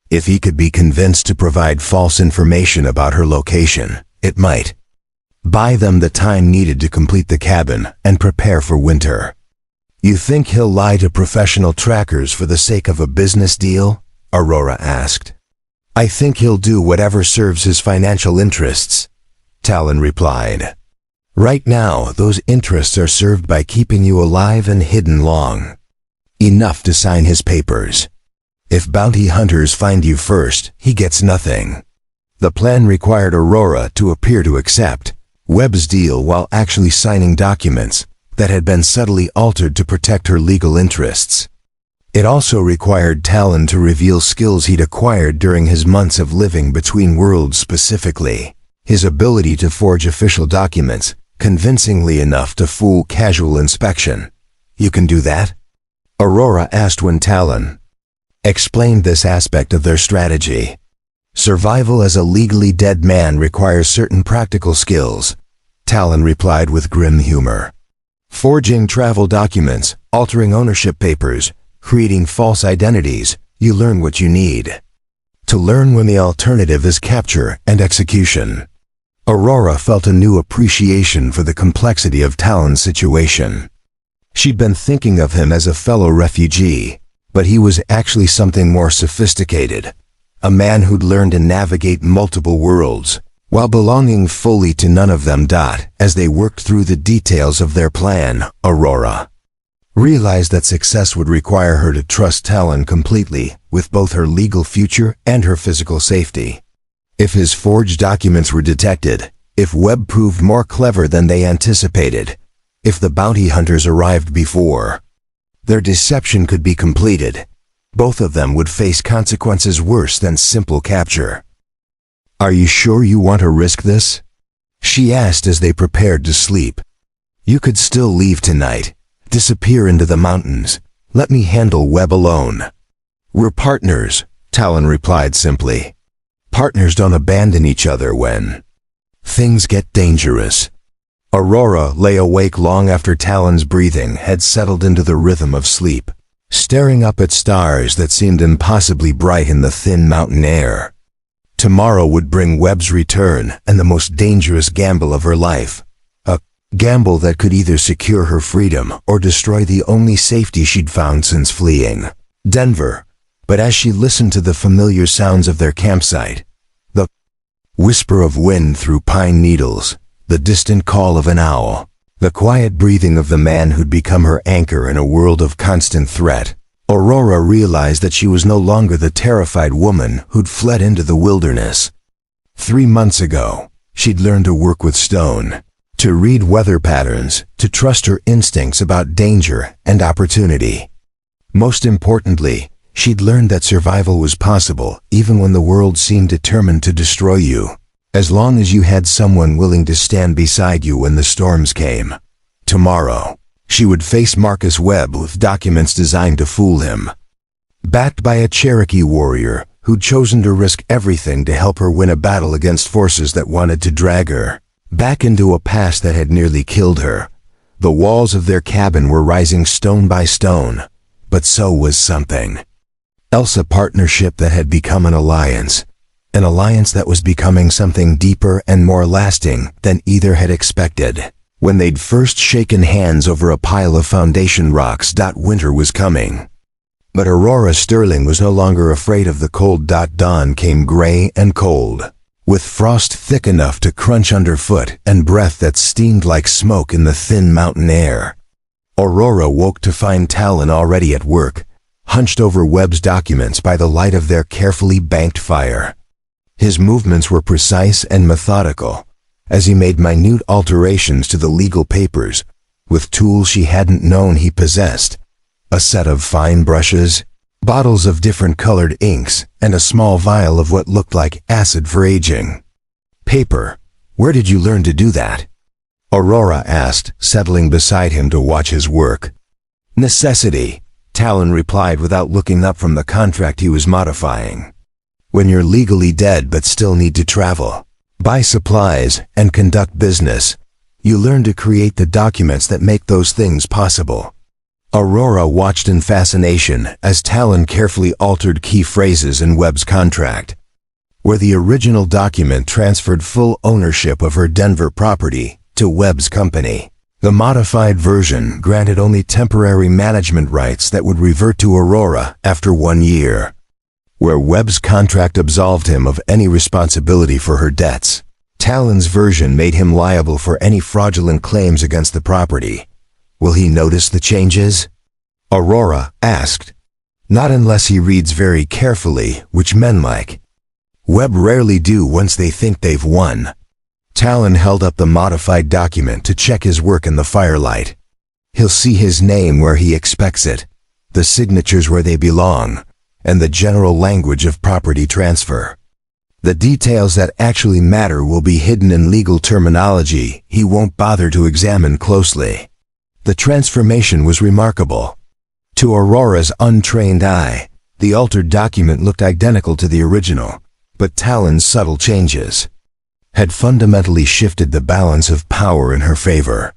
If he could be convinced to provide false information about her location, it might buy them the time needed to complete the cabin and prepare for winter. "You think he'll lie to professional trackers for the sake of a business deal?" Aurora asked. "I think he'll do whatever serves his financial interests," Talon replied. "Right now, those interests are served by keeping you alive and hidden long enough to sign his papers. If bounty hunters find you first, he gets nothing." The plan required Aurora to appear to accept Webb's deal while actually signing documents that had been subtly altered to protect her legal interests. It also required Talon to reveal skills he'd acquired during his months of living between worlds, specifically his ability to forge official documents convincingly enough to fool casual inspection. "You can do that?" Aurora asked when Talon explained this aspect of their strategy. "Survival as a legally dead man requires certain practical skills," Talon replied with grim humor. "Forging travel documents, altering ownership papers, creating false identities, you learn what you need to learn when the alternative is capture and execution." Aurora felt a new appreciation for the complexity of Talon's situation. She'd been thinking of him as a fellow refugee, but he was actually something more sophisticated, a man who'd learned to navigate multiple worlds, while belonging fully to none of them. As they worked through the details of their plan, Aurora realized that success would require her to trust Talon completely, with both her legal future and her physical safety. If his forged documents were detected, if Webb proved more clever than they anticipated, if the bounty hunters arrived before their deception could be completed, both of them would face consequences worse than simple capture. "Are you sure you want to risk this?" she asked as they prepared to sleep. "You could still leave tonight, disappear into the mountains. Let me handle Webb alone." "We're partners," Talon replied simply. "Partners don't abandon each other when Things get dangerous. Aurora lay awake long after Talon's breathing had settled into the rhythm of sleep, staring up at stars that seemed impossibly bright in the thin mountain air. Tomorrow would bring Webb's return and the most dangerous gamble of her life. A gamble that could either secure her freedom or destroy the only safety she'd found since fleeing Denver. But as she listened to the familiar sounds of their campsite, the whisper of wind through pine needles, the distant call of an owl, the quiet breathing of the man who'd become her anchor in a world of constant threat, Aurora realized that she was no longer the terrified woman who'd fled into the wilderness. 3 months ago, she'd learned to work with stone, to read weather patterns, to trust her instincts about danger and opportunity. Most importantly, she'd learned that survival was possible even when the world seemed determined to destroy you, as long as you had someone willing to stand beside you when the storms came. Tomorrow, she would face Marcus Webb with documents designed to fool him. Backed by a Cherokee warrior who'd chosen to risk everything to help her win a battle against forces that wanted to drag her back into a past that had nearly killed her. The walls of their cabin were rising stone by stone, but so was something else, a partnership that had become an alliance that was becoming something deeper and more lasting than either had expected. When they'd first shaken hands over a pile of foundation rocks, winter was coming. But Aurora Sterling was no longer afraid of the cold. Dawn came gray and cold, with frost thick enough to crunch underfoot and breath that steamed like smoke in the thin mountain air. Aurora woke to find Talon already at work, hunched over Webb's documents by the light of their carefully banked fire. His movements were precise and methodical, as he made minute alterations to the legal papers, with tools she hadn't known he possessed: a set of fine brushes, bottles of different colored inks, and a small vial of what looked like acid for aging. Paper, where did you learn to do that? Aurora asked, settling beside him to watch his work. Necessity, Talon replied without looking up from the contract he was modifying. When you're legally dead but still need to travel, buy supplies, and conduct business, you learn to create the documents that make those things possible. Aurora watched in fascination as Talon carefully altered key phrases in Webb's contract. Where the original document transferred full ownership of her Denver property to Webb's company, the modified version granted only temporary management rights that would revert to Aurora after 1 year. Where Webb's contract absolved him of any responsibility for her debts, Talon's version made him liable for any fraudulent claims against the property. Will he notice the changes? Aurora asked. Not unless he reads very carefully, which men like. Webb rarely do once they think they've won. Talon held up the modified document to check his work in the firelight. He'll see his name where he expects it, the signatures where they belong, and the general language of property transfer. The details that actually matter will be hidden in legal terminology he won't bother to examine closely. The transformation was remarkable. To Aurora's untrained eye, the altered document looked identical to the original, but Talon's subtle changes had fundamentally shifted the balance of power in her favor.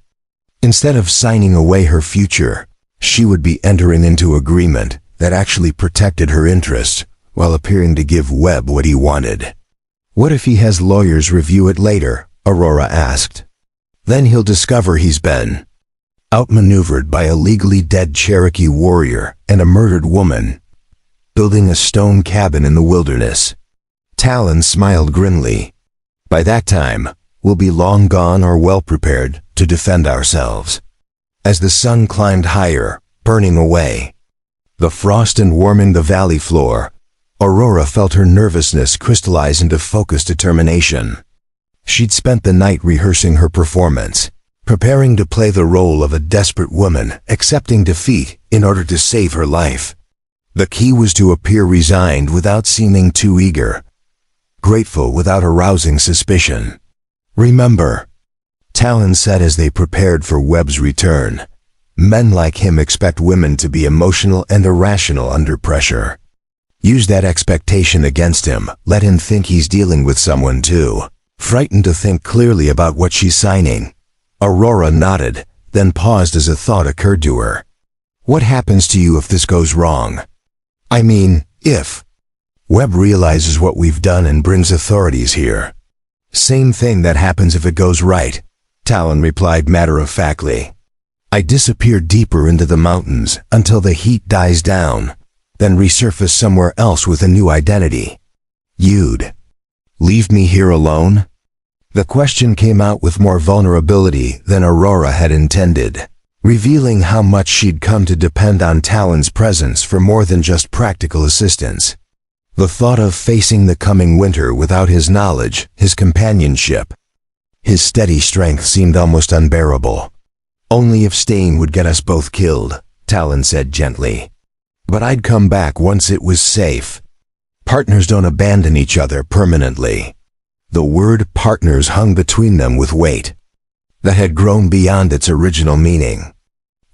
Instead of signing away her future, she would be entering into agreement that actually protected her interests while appearing to give Webb what he wanted. What if he has lawyers review it later? Aurora asked. Then he'll discover he's been outmaneuvered by a legally dead Cherokee warrior and a murdered woman, building a stone cabin in the wilderness. Talon smiled grimly. By that time, we'll be long gone or well prepared to defend ourselves. As the sun climbed higher, burning away the frost and warming the valley floor, Aurora felt her nervousness crystallize into focused determination. She'd spent the night rehearsing her performance, preparing to play the role of a desperate woman accepting defeat in order to save her life. The key was to appear resigned without seeming too eager, grateful without arousing suspicion. Remember, Talon said as they prepared for Webb's return, men like him expect women to be emotional and irrational under pressure. Use that expectation against him. Let him think he's dealing with someone too frightened to think clearly about what she's signing. Aurora nodded, then paused as a thought occurred to her. What happens to you if this goes wrong? I mean, if Webb realizes what we've done and brings authorities here. Same thing that happens if it goes right, Talon replied matter-of-factly. I disappear deeper into the mountains until the heat dies down, then resurface somewhere else with a new identity. You'd leave me here alone? The question came out with more vulnerability than Aurora had intended, revealing how much she'd come to depend on Talon's presence for more than just practical assistance. The thought of facing the coming winter without his knowledge, his companionship, his steady strength seemed almost unbearable. Only if staying would get us both killed, Talon said gently. But I'd come back once it was safe. Partners don't abandon each other permanently. The word partners hung between them with weight that had grown beyond its original meaning.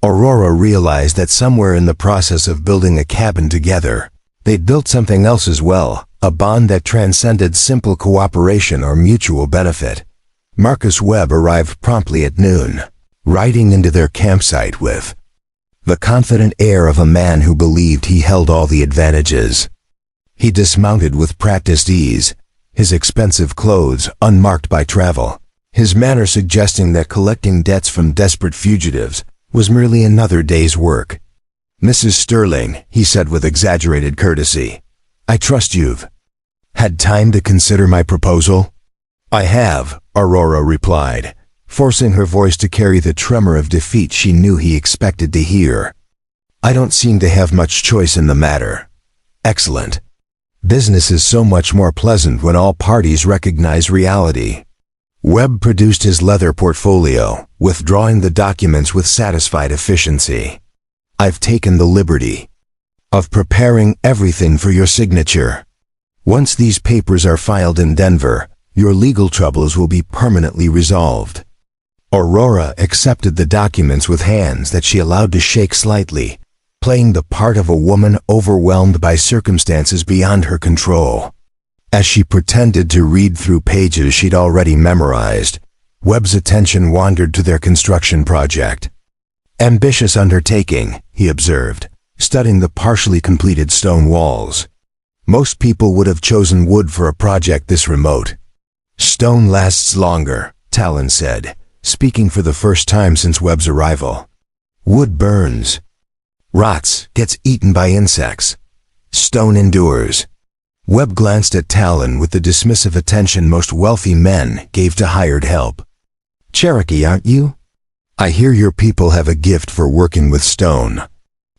Aurora realized that somewhere in the process of building a cabin together, they'd built something else as well, a bond that transcended simple cooperation or mutual benefit. Marcus Webb arrived promptly at noon, riding into their campsite with the confident air of a man who believed he held all the advantages. He dismounted with practiced ease, his expensive clothes unmarked by travel, his manner suggesting that collecting debts from desperate fugitives was merely another day's work. Mrs. Sterling, he said with exaggerated courtesy, I trust you've had time to consider my proposal? I have, Aurora replied, forcing her voice to carry the tremor of defeat she knew he expected to hear. I don't seem to have much choice in the matter. Excellent. Business is so much more pleasant when all parties recognize reality. Webb produced his leather portfolio, withdrawing the documents with satisfied efficiency. I've taken the liberty of preparing everything for your signature. Once these papers are filed in Denver, your legal troubles will be permanently resolved. Aurora accepted the documents with hands that she allowed to shake slightly, playing the part of a woman overwhelmed by circumstances beyond her control. As she pretended to read through pages she'd already memorized, Webb's attention wandered to their construction project. Ambitious undertaking, he observed, studying the partially completed stone walls. Most people would have chosen wood for a project this remote. Stone lasts longer, Talon said, speaking for the first time since Webb's arrival. Wood burns, rots, gets eaten by insects. Stone endures. Webb glanced at Talon with the dismissive attention most wealthy men gave to hired help. Cherokee, aren't you? I hear your people have a gift for working with stone.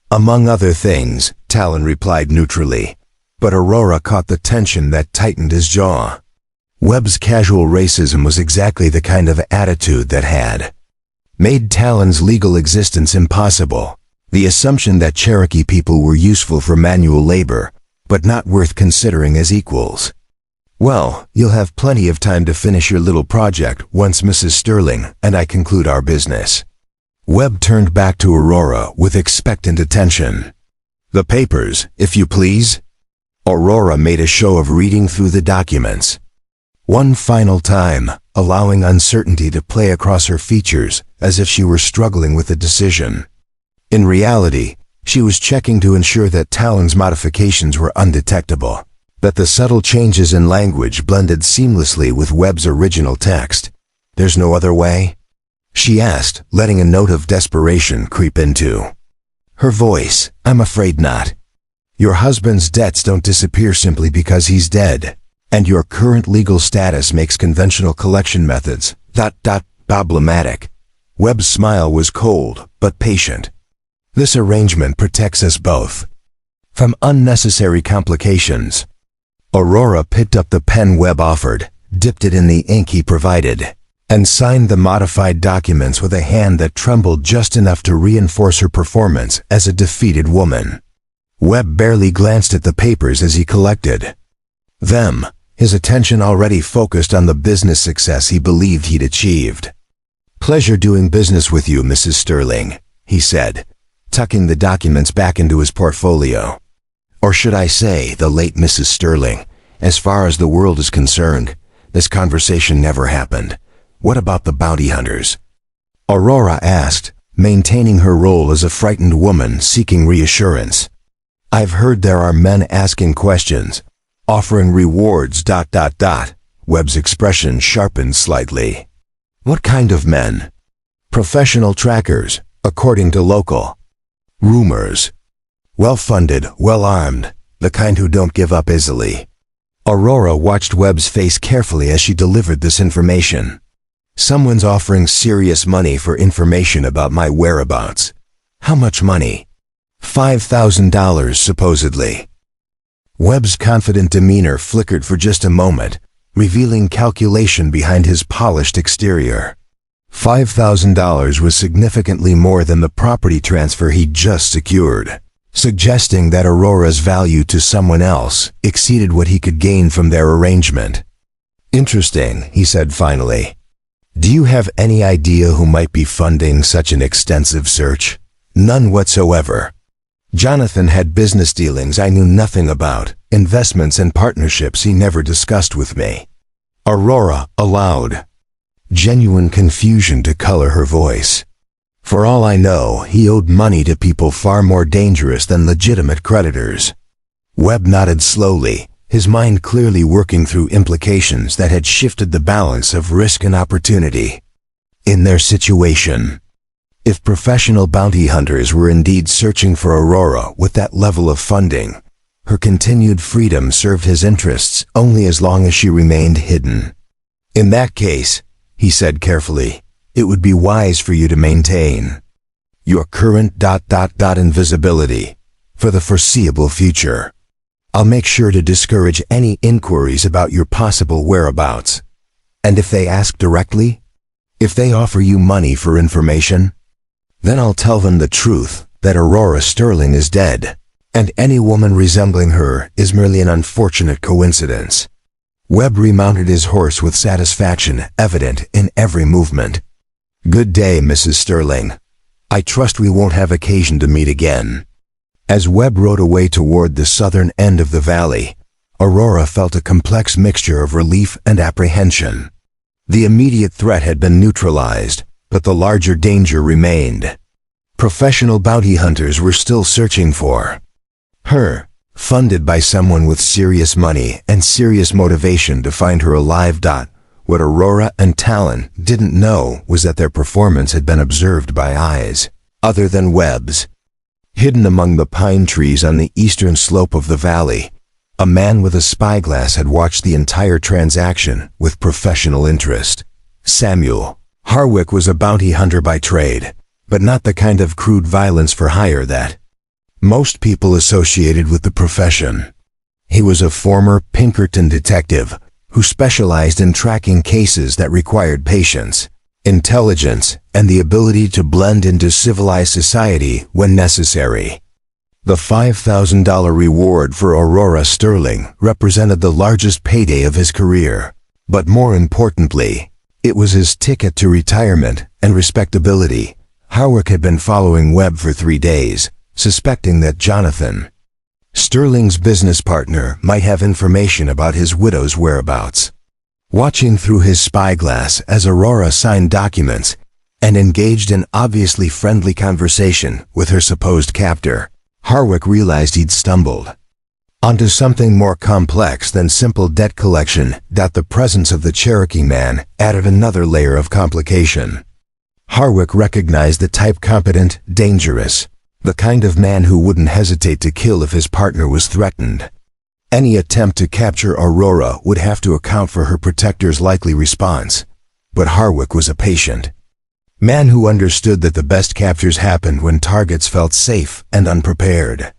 Among other things, Talon replied neutrally, but Aurora caught the tension that tightened his jaw. Webb's casual racism was exactly the kind of attitude that had made Talon's legal existence impossible. The assumption that Cherokee people were useful for manual labor, but not worth considering as equals. Well, you'll have plenty of time to finish your little project once Mrs. Sterling and I conclude our business. Webb turned back to Aurora with expectant attention. The papers, if you please. Aurora made a show of reading through the documents. One final time, allowing uncertainty to play across her features as if she were struggling with a decision. In reality, she was checking to ensure that Talon's modifications were undetectable, that the subtle changes in language blended seamlessly with Webb's original text. There's no other way? She asked, letting a note of desperation creep into her voice. I'm afraid not. Your husband's debts don't disappear simply because he's dead, and your current legal status makes conventional collection methods problematic. Webb's smile was cold, but patient. This arrangement protects us both from unnecessary complications. Aurora picked up the pen Webb offered, dipped it in the ink he provided, and signed the modified documents with a hand that trembled just enough to reinforce her performance as a defeated woman. Webb barely glanced at the papers as he collected them, his attention already focused on the business success he believed he'd achieved. Pleasure doing business with you, Mrs. Sterling, he said, tucking the documents back into his portfolio. Or should I say, the late Mrs. Sterling. As far as the world is concerned, This conversation never happened. What about the bounty hunters? Aurora asked, maintaining her role as a frightened woman seeking reassurance. I've heard there are men asking questions, offering rewards... Webb's expression sharpened slightly. What kind of men? Professional trackers, according to local. Rumors. Well-funded, well-armed, the kind who don't give up easily. Aurora watched Webb's face carefully as she delivered this information. Someone's offering serious money for information about my whereabouts. How much money? $5,000, supposedly. Webb's confident demeanor flickered for just a moment, revealing calculation behind his polished exterior. $5,000 was significantly more than the property transfer he'd just secured, suggesting that Aurora's value to someone else exceeded what he could gain from their arrangement. Interesting, he said finally. Do you have any idea who might be funding such an extensive search? None whatsoever. Jonathan had business dealings I knew nothing about, investments and partnerships he never discussed with me. Aurora allowed genuine confusion to color her voice. For all I know, he owed money to people far more dangerous than legitimate creditors. Webb nodded slowly, his mind clearly working through implications that had shifted the balance of risk and opportunity. In their situation, if professional bounty hunters were indeed searching for Aurora with that level of funding, her continued freedom served his interests only as long as she remained hidden. In that case, he said carefully, it would be wise for you to maintain your current invisibility for the foreseeable future. I'll make sure to discourage any inquiries about your possible whereabouts. And if they ask directly, if they offer you money for information, then I'll tell them the truth that Aurora Sterling is dead, and any woman resembling her is merely an unfortunate coincidence. Webb remounted his horse with satisfaction evident in every movement. Good day, Mrs. Sterling. I trust we won't have occasion to meet again. As Webb rode away toward the southern end of the valley, Aurora felt a complex mixture of relief and apprehension. The immediate threat had been neutralized, but the larger danger remained. Professional bounty hunters were still searching for her, funded by someone with serious money and serious motivation to find her alive. What Aurora and Talon didn't know was that their performance had been observed by eyes other than Webb's. Hidden among the pine trees on the eastern slope of the valley, a man with a spyglass had watched the entire transaction with professional interest. Samuel Harwick was a bounty hunter by trade, but not the kind of crude violence for hire that most people associated with the profession. He was a former Pinkerton detective who specialized in tracking cases that required patience, intelligence, and the ability to blend into civilized society when necessary. The $5,000 reward for Aurora Sterling represented the largest payday of his career, but more importantly, it was his ticket to retirement and respectability. Harwick had been following Webb for 3 days, suspecting that Jonathan, Sterling's business partner, might have information about his widow's whereabouts. Watching through his spyglass as Aurora signed documents and engaged in obviously friendly conversation with her supposed captor, Harwick realized he'd stumbled onto something more complex than simple debt collection. The presence of the Cherokee man added another layer of complication. Harwick recognized the type: competent, dangerous, the kind of man who wouldn't hesitate to kill if his partner was threatened. Any attempt to capture Aurora would have to account for her protector's likely response, but Harwick was a patient man who understood that the best captures happened when targets felt safe and unprepared.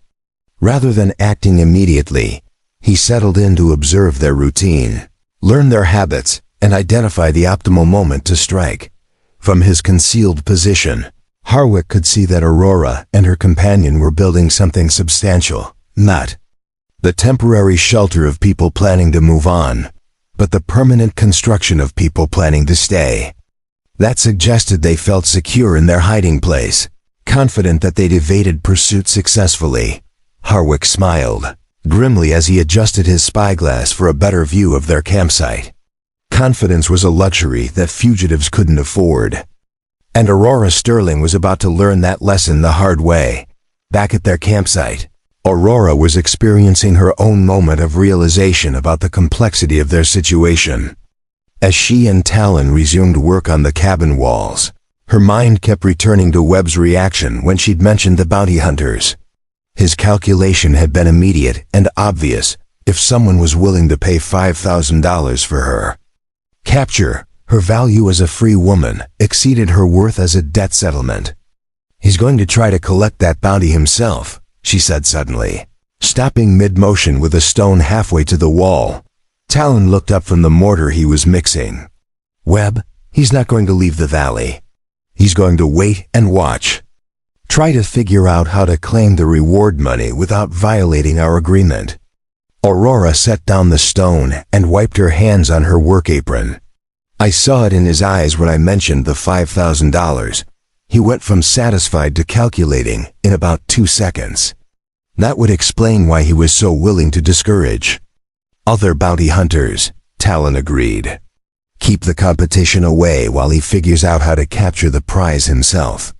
Rather than acting immediately, he settled in to observe their routine, learn their habits, and identify the optimal moment to strike. From his concealed position, Harwick could see that Aurora and her companion were building something substantial, not the temporary shelter of people planning to move on, but the permanent construction of people planning to stay. That suggested they felt secure in their hiding place, confident that they'd evaded pursuit successfully. Harwick smiled grimly as he adjusted his spyglass for a better view of their campsite. Confidence was a luxury that fugitives couldn't afford. And Aurora Sterling was about to learn that lesson the hard way. Back at their campsite, Aurora was experiencing her own moment of realization about the complexity of their situation. As she and Talon resumed work on the cabin walls, her mind kept returning to Webb's reaction when she'd mentioned the bounty hunters. His calculation had been immediate and obvious: if someone was willing to pay $5,000 for her capture, her value as a free woman exceeded her worth as a debt settlement. "He's going to try to collect that bounty himself," she said suddenly, stopping mid-motion with a stone halfway to the wall. Talon looked up from the mortar he was mixing. "Webb, he's not going to leave the valley. He's going to wait and watch. Try to figure out how to claim the reward money without violating our agreement." Aurora set down the stone and wiped her hands on her work apron. I saw it in his eyes when I mentioned the $5,000. He went from satisfied to calculating in about 2 seconds. That would explain why he was so willing to discourage other bounty hunters, Talon agreed. Keep the competition away while he figures out how to capture the prize himself.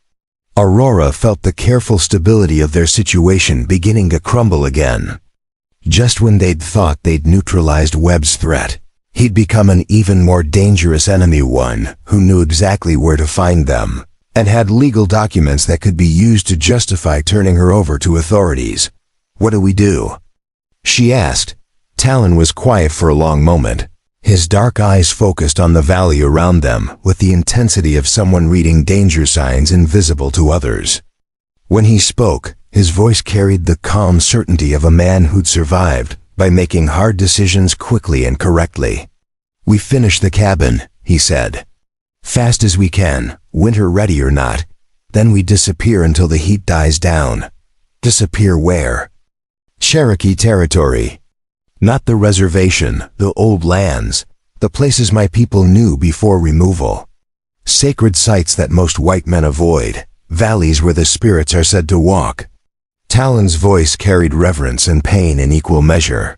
Aurora felt the careful stability of their situation beginning to crumble again. Just when they'd thought they'd neutralized Webb's threat, he'd become an even more dangerous enemy, one who knew exactly where to find them, and had legal documents that could be used to justify turning her over to authorities. "What do we do?" she asked. Talon was quiet for a long moment, his dark eyes focused on the valley around them with the intensity of someone reading danger signs invisible to others. When he spoke, his voice carried the calm certainty of a man who'd survived by making hard decisions quickly and correctly. "We finish the cabin," he said. "Fast as we can, winter ready or not. Then we disappear until the heat dies down." "Disappear where?" "Cherokee territory. Not the reservation, the old lands, the places my people knew before removal. Sacred sites that most white men avoid, valleys where the spirits are said to walk." Talon's voice carried reverence and pain in equal measure.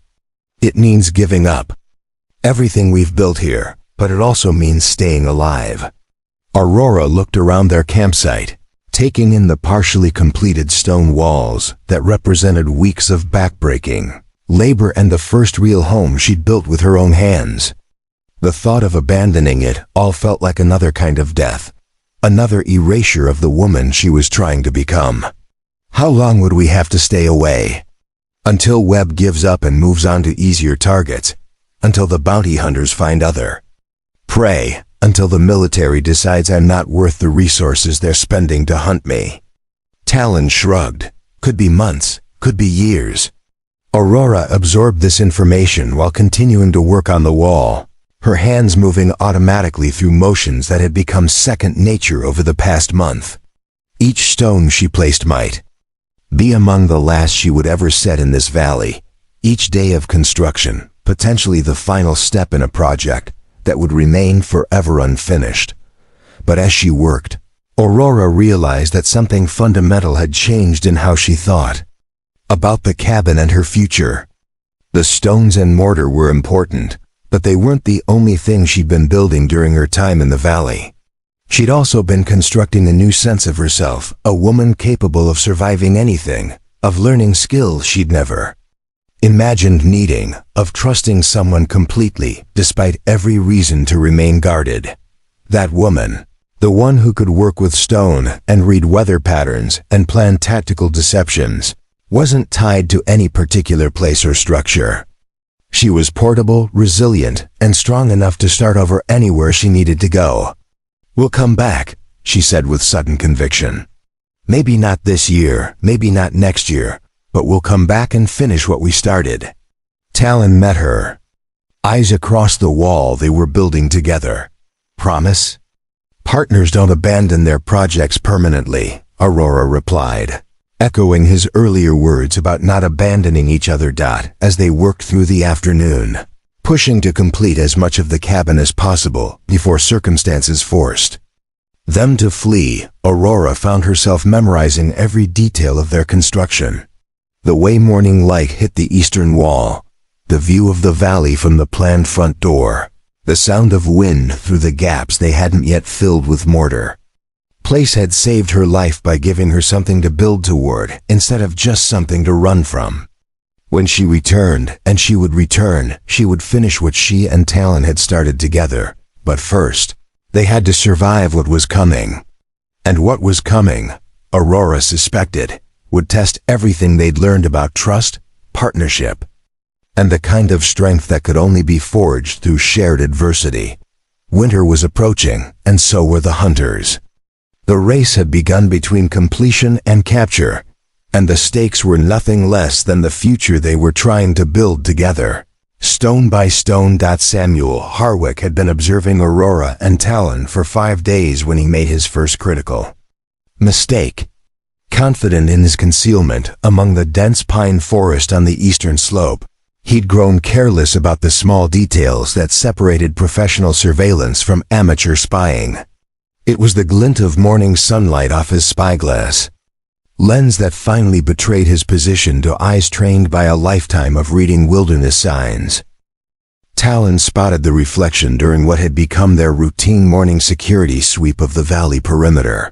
"It means giving up everything we've built here, but it also means staying alive." Aurora looked around their campsite, taking in the partially completed stone walls that represented weeks of backbreaking, labor, and the first real home she'd built with her own hands. The thought of abandoning it all felt like another kind of death, another erasure of the woman she was trying to become. How long would we have to stay away? Until Webb gives up and moves on to easier targets, until the bounty hunters find other prey, until the military decides I'm not worth the resources they're spending to hunt me. Talon shrugged. Could be months, could be years. Aurora absorbed this information while continuing to work on the wall, her hands moving automatically through motions that had become second nature over the past month. Each stone she placed might be among the last she would ever set in this valley. Each day of construction, potentially the final step in a project that would remain forever unfinished. But as she worked, Aurora realized that something fundamental had changed in how she thought about the cabin and her future. The stones and mortar were important, but they weren't the only thing she'd been building during her time in the valley. She'd also been constructing a new sense of herself, a woman capable of surviving anything, of learning skills she'd never imagined needing, of trusting someone completely despite every reason to remain guarded. That woman, the one who could work with stone and read weather patterns and plan tactical deceptions, wasn't tied to any particular place or structure. She was portable, resilient, and strong enough to start over anywhere she needed to go. "We'll come back," she said with sudden conviction. "Maybe not this year, maybe not next year, but we'll come back and finish what we started." Talon met her eyes across the wall they were building together. "Promise?" "Partners don't abandon their projects permanently," Aurora replied, echoing his earlier words about not abandoning each other. As they worked through the afternoon, pushing to complete as much of the cabin as possible before circumstances forced them to flee, Aurora found herself memorizing every detail of their construction. The way morning light hit the eastern wall, the view of the valley from the planned front door, the sound of wind through the gaps they hadn't yet filled with mortar. Place had saved her life by giving her something to build toward instead of just something to run from. When she returned, and she would return, she would finish what she and Talon had started together. But first, they had to survive what was coming. And what was coming, Aurora suspected, would test everything they'd learned about trust, partnership, and the kind of strength that could only be forged through shared adversity. Winter was approaching, and so were the hunters. The race had begun between completion and capture, and the stakes were nothing less than the future they were trying to build together. Stone by stone. Samuel Harwick had been observing Aurora and Talon for 5 days when he made his first critical mistake. Confident in his concealment among the dense pine forest on the eastern slope, he'd grown careless about the small details that separated professional surveillance from amateur spying. It was the glint of morning sunlight off his spyglass lens that finally betrayed his position to eyes trained by a lifetime of reading wilderness signs. Talon spotted the reflection during what had become their routine morning security sweep of the valley perimeter.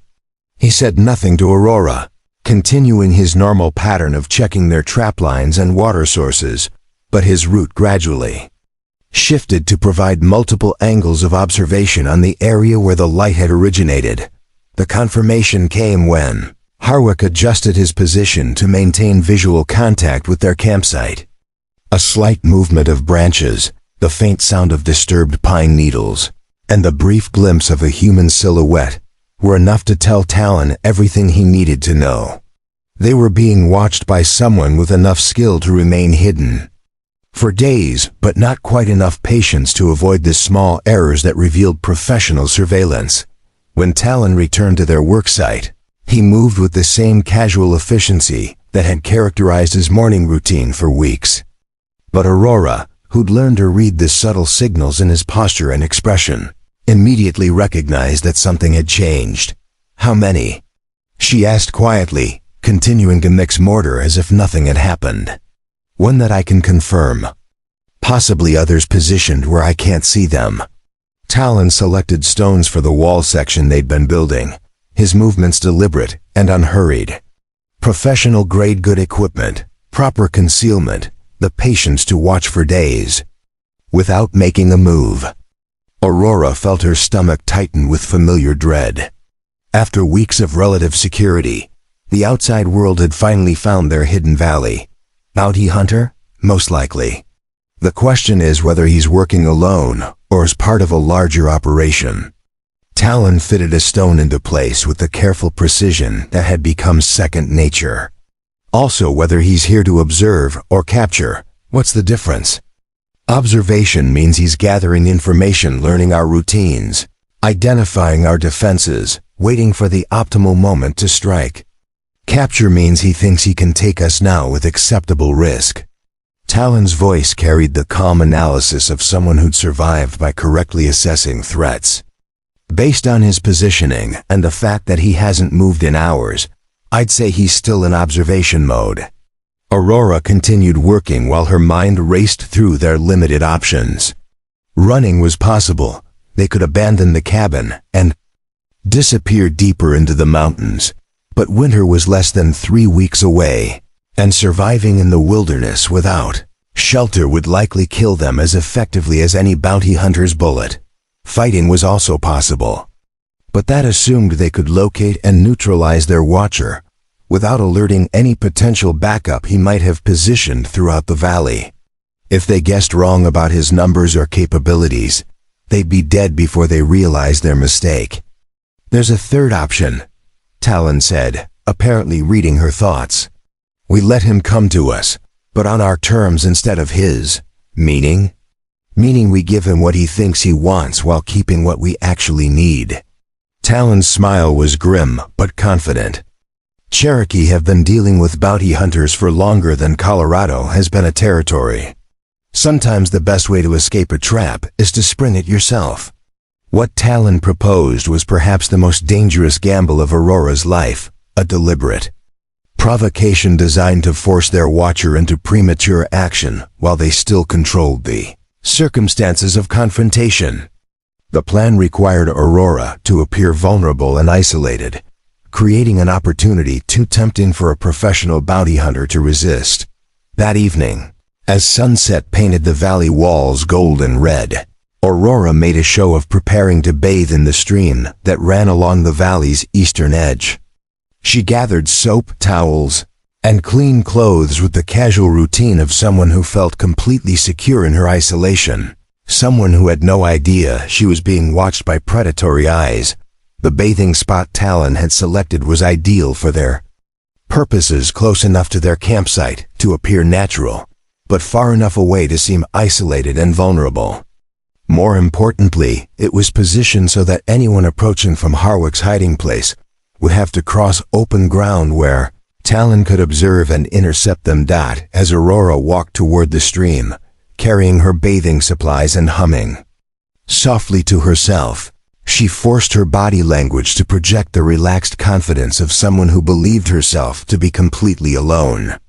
He said nothing to Aurora, continuing his normal pattern of checking their trap lines and water sources, but his route gradually shifted to provide multiple angles of observation on the area where the light had originated. The confirmation came when Harwick adjusted his position to maintain visual contact with their campsite. A slight movement of branches, the faint sound of disturbed pine needles, and the brief glimpse of a human silhouette were enough to tell Talon everything he needed to know. They were being watched by someone with enough skill to remain hidden for days, but not quite enough patience to avoid the small errors that revealed professional surveillance. When Talon returned to their worksite, he moved with the same casual efficiency that had characterized his morning routine for weeks. But Aurora, who'd learned to read the subtle signals in his posture and expression, immediately recognized that something had changed. "How many?" she asked quietly, continuing to mix mortar as if nothing had happened. "One that I can confirm. Possibly others positioned where I can't see them." Talon selected stones for the wall section they'd been building, his movements deliberate and unhurried. Professional-grade good equipment, proper concealment, the patience to watch for days without making a move. Aurora felt her stomach tighten with familiar dread. After weeks of relative security, the outside world had finally found their hidden valley. Bounty hunter? Most likely. The question is whether he's working alone or as part of a larger operation. Talon fitted a stone into place with the careful precision that had become second nature. Also, whether he's here to observe or capture, what's the difference? Observation means he's gathering information, learning our routines, identifying our defenses, waiting for the optimal moment to strike. Capture means he thinks he can take us now with acceptable risk. Talon's voice carried the calm analysis of someone who'd survived by correctly assessing threats. Based on his positioning and the fact that he hasn't moved in hours, I'd say he's still in observation mode. Aurora continued working while her mind raced through their limited options. Running was possible. They could abandon the cabin and disappear deeper into the mountains. But winter was less than 3 weeks away, and surviving in the wilderness without shelter would likely kill them as effectively as any bounty hunter's bullet. Fighting was also possible, but that assumed they could locate and neutralize their watcher without alerting any potential backup he might have positioned throughout the valley. If they guessed wrong about his numbers or capabilities, they'd be dead before they realized their mistake. "There's a third option," Talon said, apparently reading her thoughts. "We let him come to us, but on our terms instead of his." Meaning? Meaning we give him what he thinks he wants while keeping what we actually need. Talon's smile was grim but confident. Cherokee have been dealing with bounty hunters for longer than Colorado has been a territory. Sometimes the best way to escape a trap is to spring it yourself. What Talon proposed was perhaps the most dangerous gamble of Aurora's life, a deliberate provocation designed to force their watcher into premature action while they still controlled the Circumstances of confrontation. The plan required Aurora to appear vulnerable and isolated, creating an opportunity too tempting for a professional bounty hunter to resist. That evening, as sunset painted the valley walls gold and red, Aurora made a show of preparing to bathe in the stream that ran along the valley's eastern edge. She gathered soap, towels, and clean clothes with the casual routine of someone who felt completely secure in her isolation, someone who had no idea she was being watched by predatory eyes. The bathing spot Talon had selected was ideal for their purposes, close enough to their campsite to appear natural, but far enough away to seem isolated and vulnerable. More importantly, it was positioned so that anyone approaching from Harwick's hiding place would have to cross open ground where Talon could observe and intercept them. As Aurora walked toward the stream, carrying her bathing supplies and humming softly to herself, she forced her body language to project the relaxed confidence of someone who believed herself to be completely alone.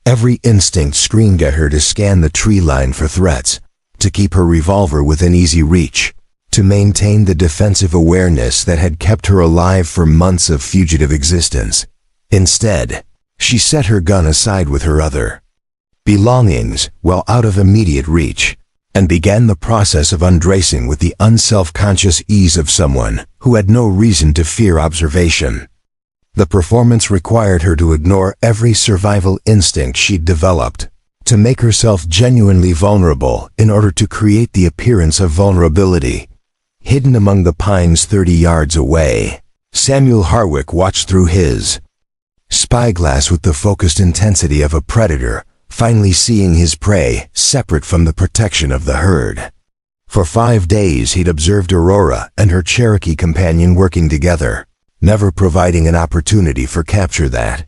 Every instinct screamed at her to scan the tree line for threats, to keep her revolver within easy reach, to maintain the defensive awareness that had kept her alive for months of fugitive existence. Instead, she set her gun aside with her other belongings, well out of immediate reach, and began the process of undressing with the unself-conscious ease of someone who had no reason to fear observation. The performance required her to ignore every survival instinct she'd developed, to make herself genuinely vulnerable in order to create the appearance of vulnerability. Hidden among the pines 30 yards away, Samuel Harwick watched through his spyglass with the focused intensity of a predator, finally seeing his prey separate from the protection of the herd. For 5 days he'd observed Aurora and her Cherokee companion working together, never providing an opportunity for capture that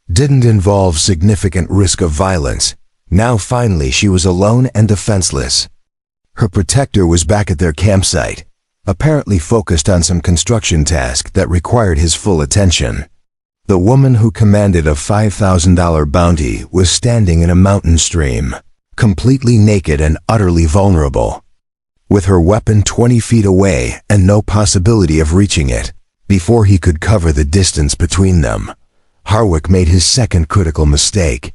didn't involve significant risk of violence. Now finally she was alone and defenseless. Her protector was back at their campsite, apparently focused on some construction task that required his full attention. The woman who commanded a $5,000 bounty was standing in a mountain stream, completely naked and utterly vulnerable, with her weapon 20 feet away and no possibility of reaching it. Before he could cover the distance between them, Harwick made his second critical mistake.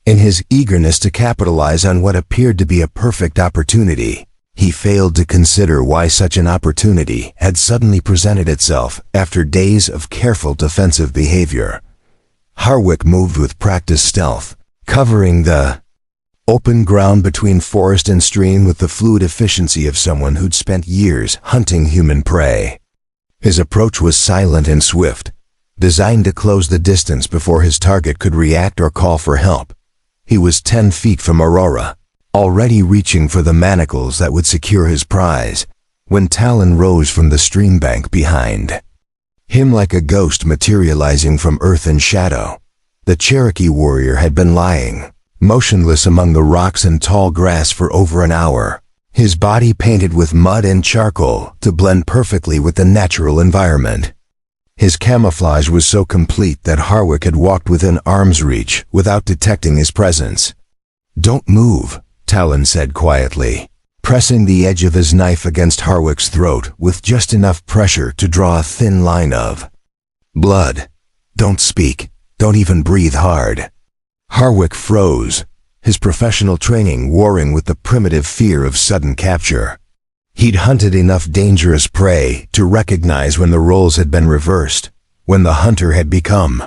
In his eagerness to capitalize on what appeared to be a perfect opportunity, he failed to consider why such an opportunity had suddenly presented itself after days of careful defensive behavior. Harwick moved with practiced stealth, covering the open ground between forest and stream with the fluid efficiency of someone who'd spent years hunting human prey. His approach was silent and swift, designed to close the distance before his target could react or call for help. He was 10 feet from Aurora, already reaching for the manacles that would secure his prize, when Talon rose from the stream bank behind him like a ghost materializing from earth and shadow. The Cherokee warrior had been lying, motionless among the rocks and tall grass for over an hour, his body painted with mud and charcoal to blend perfectly with the natural environment. His camouflage was so complete that Harwick had walked within arm's reach without detecting his presence. "Don't move," Talon said quietly, pressing the edge of his knife against Harwick's throat with just enough pressure to draw a thin line of blood. "Don't speak. Don't even breathe hard." Harwick froze, his professional training warring with the primitive fear of sudden capture. He'd hunted enough dangerous prey to recognize when the roles had been reversed, when the hunter had become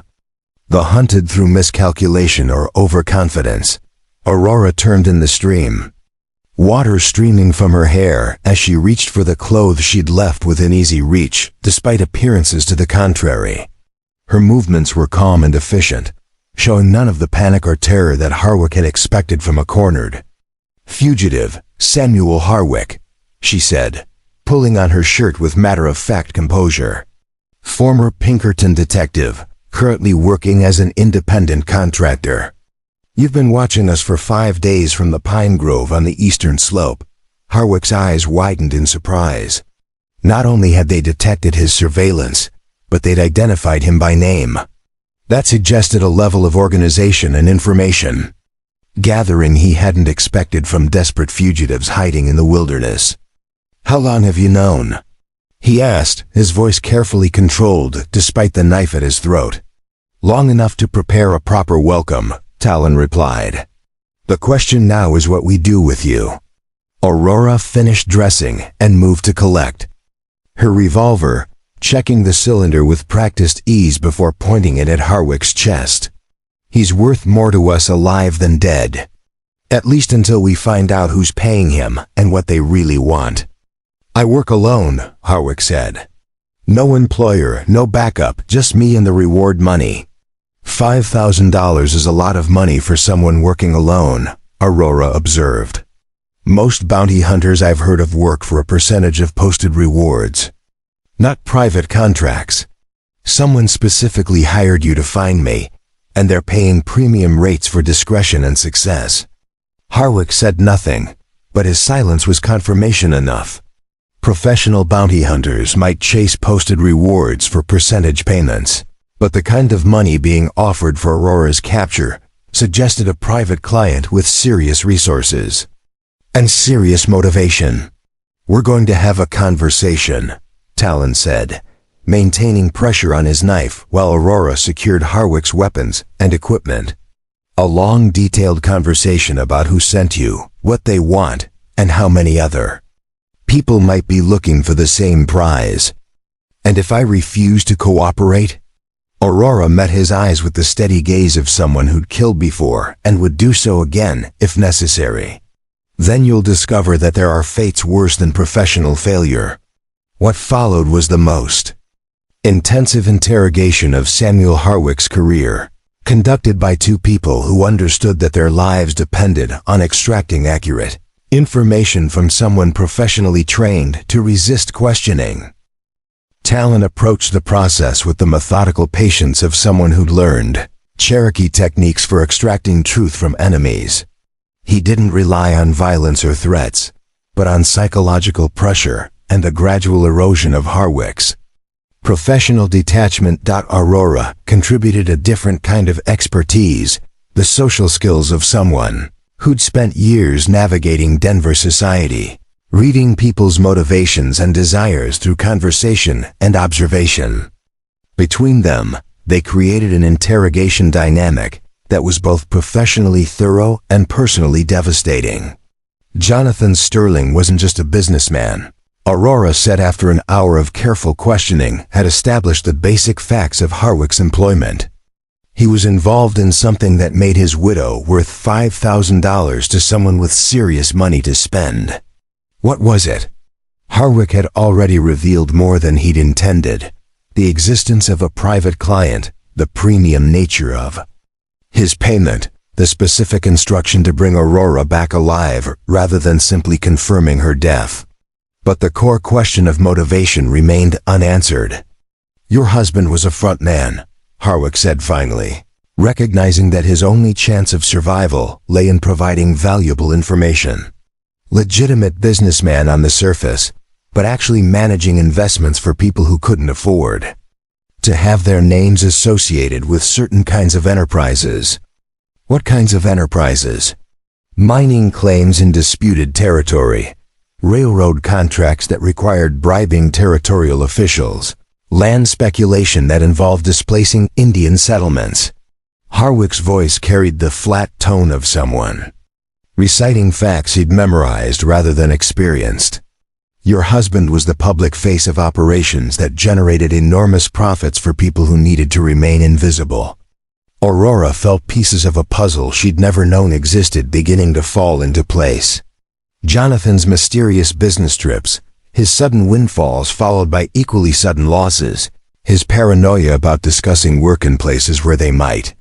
the hunted through miscalculation or overconfidence. Aurora turned in the stream, water streaming from her hair as she reached for the clothes she'd left within easy reach, despite appearances to the contrary. Her movements were calm and efficient, showing none of the panic or terror that Harwick had expected from a cornered fugitive. "Samuel Harwick," she said, pulling on her shirt with matter-of-fact composure. "Former Pinkerton detective, currently working as an independent contractor. You've been watching us for 5 days from the pine grove on the eastern slope." Harwick's eyes widened in surprise. Not only had they detected his surveillance, but they'd identified him by name. That suggested a level of organization and information gathering he hadn't expected from desperate fugitives hiding in the wilderness. "How long have you known?" he asked, his voice carefully controlled despite the knife at his throat. "Long enough to prepare a proper welcome," Talon replied. "The question now is what we do with you." Aurora finished dressing and moved to collect her revolver, checking the cylinder with practiced ease before pointing it at Harwick's chest. "He's worth more to us alive than dead. At least until we find out who's paying him and what they really want." "I work alone," Harwick said. "No employer, no backup, just me and the reward money." $5,000 is a lot of money for someone working alone, Aurora observed. "Most bounty hunters I've heard of work for a percentage of posted rewards. Not private contracts. Someone specifically hired you to find me, and they're paying premium rates for discretion and success." Harwick said nothing, but his silence was confirmation enough. Professional bounty hunters might chase posted rewards for percentage payments, but the kind of money being offered for Aurora's capture suggested a private client with serious resources and serious motivation. "We're going to have a conversation," Talon said, maintaining pressure on his knife while Aurora secured Harwick's weapons and equipment. "A long, detailed conversation about who sent you, what they want, and how many other people might be looking for the same prize. And if I refuse to cooperate?" Aurora met his eyes with the steady gaze of someone who'd killed before and would do so again if necessary. "Then you'll discover that there are fates worse than professional failure." What followed was the most intensive interrogation of Samuel Harwick's career, conducted by two people who understood that their lives depended on extracting accurate information from someone professionally trained to resist questioning. Talon approached the process with the methodical patience of someone who'd learned Cherokee techniques for extracting truth from enemies. He didn't rely on violence or threats, but on psychological pressure and the gradual erosion of Harwick's professional detachment. Aurora contributed a different kind of expertise, the social skills of someone who'd spent years navigating Denver society, reading people's motivations and desires through conversation and observation. Between them, they created an interrogation dynamic that was both professionally thorough and personally devastating. Jonathan Sterling wasn't just a businessman. Aurora said after an hour of careful questioning had established the basic facts of Harwick's employment. He was involved in something that made his widow worth $5,000 to someone with serious money to spend. What was it? Harwick had already revealed more than he'd intended: the existence of a private client, the premium nature of his payment, the specific instruction to bring Aurora back alive rather than simply confirming her death. But the core question of motivation remained unanswered. "Your husband was a front man," Harwick said finally, recognizing that his only chance of survival lay in providing valuable information. Legitimate businessman on the surface, but actually managing investments for people who couldn't afford to have their names associated with certain kinds of enterprises. What kinds of enterprises? Mining claims in disputed territory, railroad contracts that required bribing territorial officials, land speculation that involved displacing Indian settlements. Harwick's voice carried the flat tone of someone reciting facts he'd memorized rather than experienced. "Your husband was the public face of operations that generated enormous profits for people who needed to remain invisible." Aurora felt pieces of a puzzle she'd never known existed beginning to fall into place. Jonathan's mysterious business trips, his sudden windfalls followed by equally sudden losses, his paranoia about discussing work in places where they might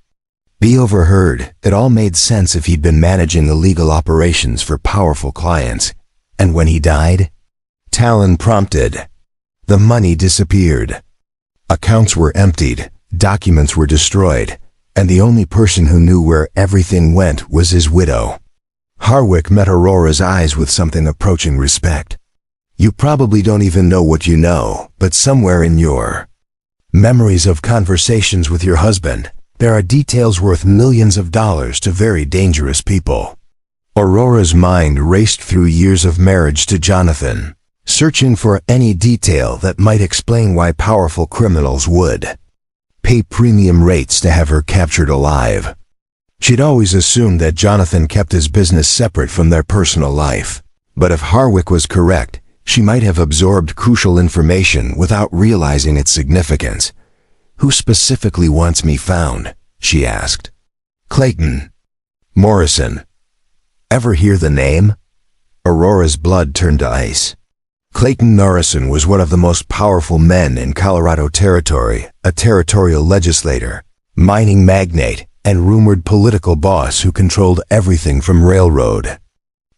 be overheard. It all made sense if he'd been managing illegal operations for powerful clients. And when he died? Talon prompted. The money disappeared. Accounts were emptied, documents were destroyed, and the only person who knew where everything went was his widow. Harwick met Aurora's eyes with something approaching respect. "You probably don't even know what you know, but somewhere in your memories of conversations with your husband, There are details worth millions of dollars to very dangerous people. Aurora's mind raced through years of marriage to Jonathan, searching for any detail that might explain why powerful criminals would pay premium rates to have her captured alive. She'd always assumed that Jonathan kept his business separate from their personal life. But if Harwick was correct, she might have absorbed crucial information without realizing its significance. "Who specifically wants me found?" she asked. "Clayton. Morrison. Ever hear the name?" Aurora's blood turned to ice. Clayton Morrison was one of the most powerful men in Colorado Territory, a territorial legislator, mining magnate, and rumored political boss who controlled everything from railroad